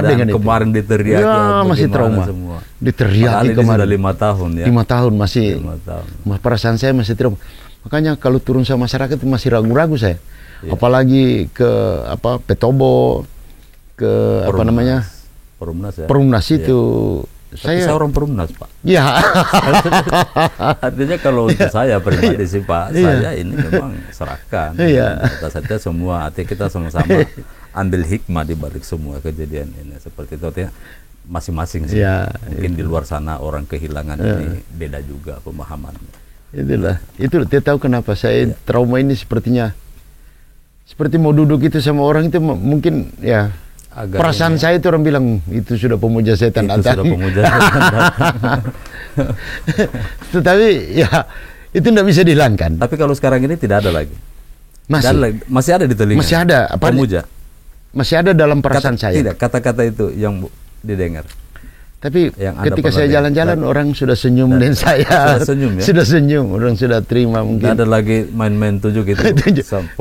dengan itu. Kemarin diteriaki masih trauma semua. Diteriaki kemarin sudah 5 tahun ya. 5 tahun masih 5 tahun. Perasaan saya masih trauma. Makanya kalau turun sama masyarakat itu masih ragu-ragu saya. Apalagi ke Petobo, ke Perumnas ya. Perumnas itu. Saya orang Perumnas, Pak. Ya. Artinya kalau untuk saya pribadi sih Pak, saya ini memang serahkan. Kita saja semua, artinya kita sama-sama ambil hikmah di balik semua kejadian ini. Seperti itu, artinya masing-masing sih. Mungkin di luar sana orang kehilangan ini beda juga pemahamannya. Itu dia tahu kenapa saya trauma ini sepertinya seperti mau duduk itu sama orang itu mungkin ya. Perasaan saya itu orang bilang itu sudah pemuja setan datang. Tetapi ya itu tidak bisa dihilangkan. Tapi kalau sekarang ini tidak ada lagi. Masih ada di telinga. Masih ada. Pemuja. Masih ada dalam perasaan saya. Tidak, kata-kata itu yang didengar. Tapi ketika saya jalan-jalan orang sudah senyum dengan saya. Sudah senyum ya? Sudah senyum, orang sudah terima mungkin. Tidak ada lagi main-main tunjuk itu.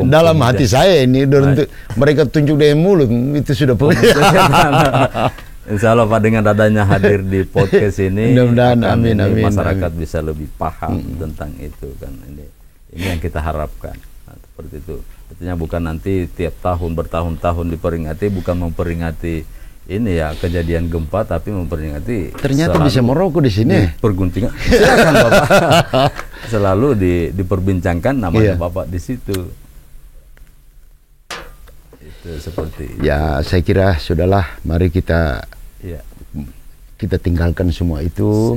Dalam hati saya ini, mereka tunjuk dengan mulut, itu sudah punya. Insya Allah Pak, dengan adanya hadir di podcast ini, mudah-mudahan amin, masyarakat bisa lebih paham tentang itu kan. Ini yang kita harapkan. Nah, seperti itu. Artinya bukan nanti tiap tahun bertahun-tahun diperingati, bukan memperingati ini ya kejadian gempa, tapi memperingati. Ternyata bisa merokok di sini. Perguntingan. Silakan Bapak. Selalu diperbincangkan namanya Bapak di situ. Itu seperti itu. Ya, saya kira sudahlah. Mari kita tinggalkan semua itu.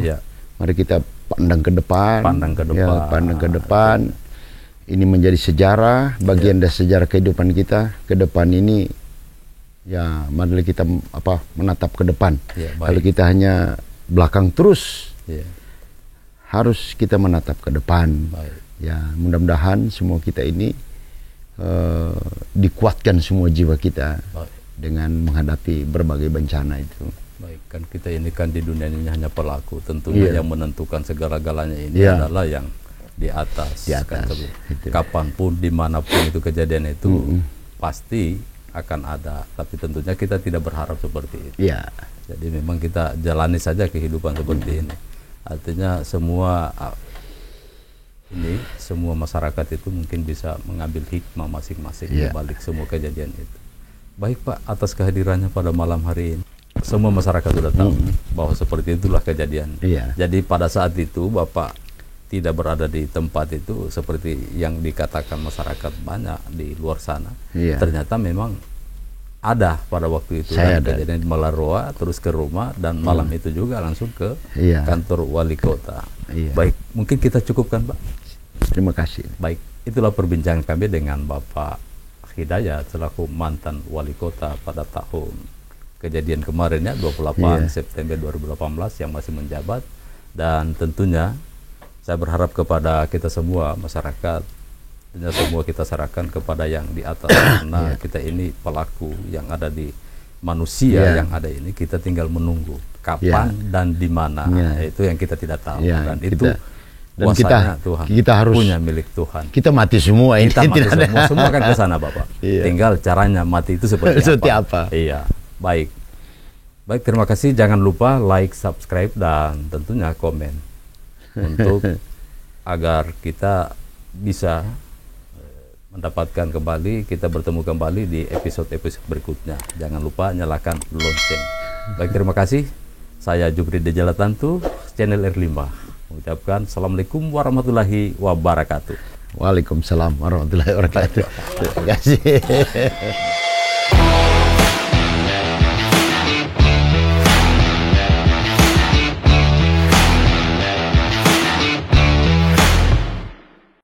Mari kita pandang ke depan. Pandang ke depan. Ini menjadi sejarah, bagian dari sejarah kehidupan kita. Ke depan ini ya, mari kita menatap ke depan. Kalau kita hanya belakang terus, harus kita menatap ke depan. Ya, mudah-mudahan semua kita ini dikuatkan semua jiwa kita dengan menghadapi berbagai bencana itu. Baik, kan kita ini kan di dunia ini hanya pelaku. Tentunya yang menentukan segala-galanya ini adalah yang di atas. Kan, kapanpun, dimanapun itu kejadian itu pasti akan ada, tapi tentunya kita tidak berharap seperti itu. Jadi memang kita jalani saja kehidupan seperti ini. Artinya semua masyarakat itu mungkin bisa mengambil hikmah masing-masing di balik semua kejadian itu. Baik Pak, atas kehadirannya pada malam hari ini. Semua masyarakat sudah tahu bahwa seperti itulah kejadian. Jadi pada saat itu Bapak tidak berada di tempat itu seperti yang dikatakan masyarakat banyak di luar sana. Ternyata memang ada pada waktu itu. Kejadian di Malaroa, terus ke rumah, dan malam itu juga langsung ke kantor wali kota. Baik, mungkin kita cukupkan Pak. Terima kasih. Baik, itulah perbincangan kami dengan Bapak Hidayat selaku mantan wali kota pada tahun kejadian kemarin ya, 28 September 2018 yang masih menjabat. Dan tentunya saya berharap kepada kita semua masyarakat, dan semua kita serahkan kepada yang di atas, karena kita ini pelaku yang ada di manusia yang ada ini, kita tinggal menunggu kapan dan di mana. Itu yang kita tidak tahu, dan itu kuasanya Tuhan. Kita harus punya milik Tuhan. Kita mati semua ini. Kita mati semua kan ke sana Bapak. Tinggal caranya mati itu seperti apa. Baik. Baik, terima kasih. Jangan lupa like, subscribe, dan tentunya komen untuk agar kita bisa mendapatkan kembali, kita bertemu kembali di episode-episode berikutnya. Jangan lupa nyalakan lonceng. Baik, terima kasih. Saya Jupri de Jalatantu, channel R5. Mengucapkan Assalamualaikum warahmatullahi wabarakatuh. Waalaikumsalam warahmatullahi wabarakatuh. Terima kasih.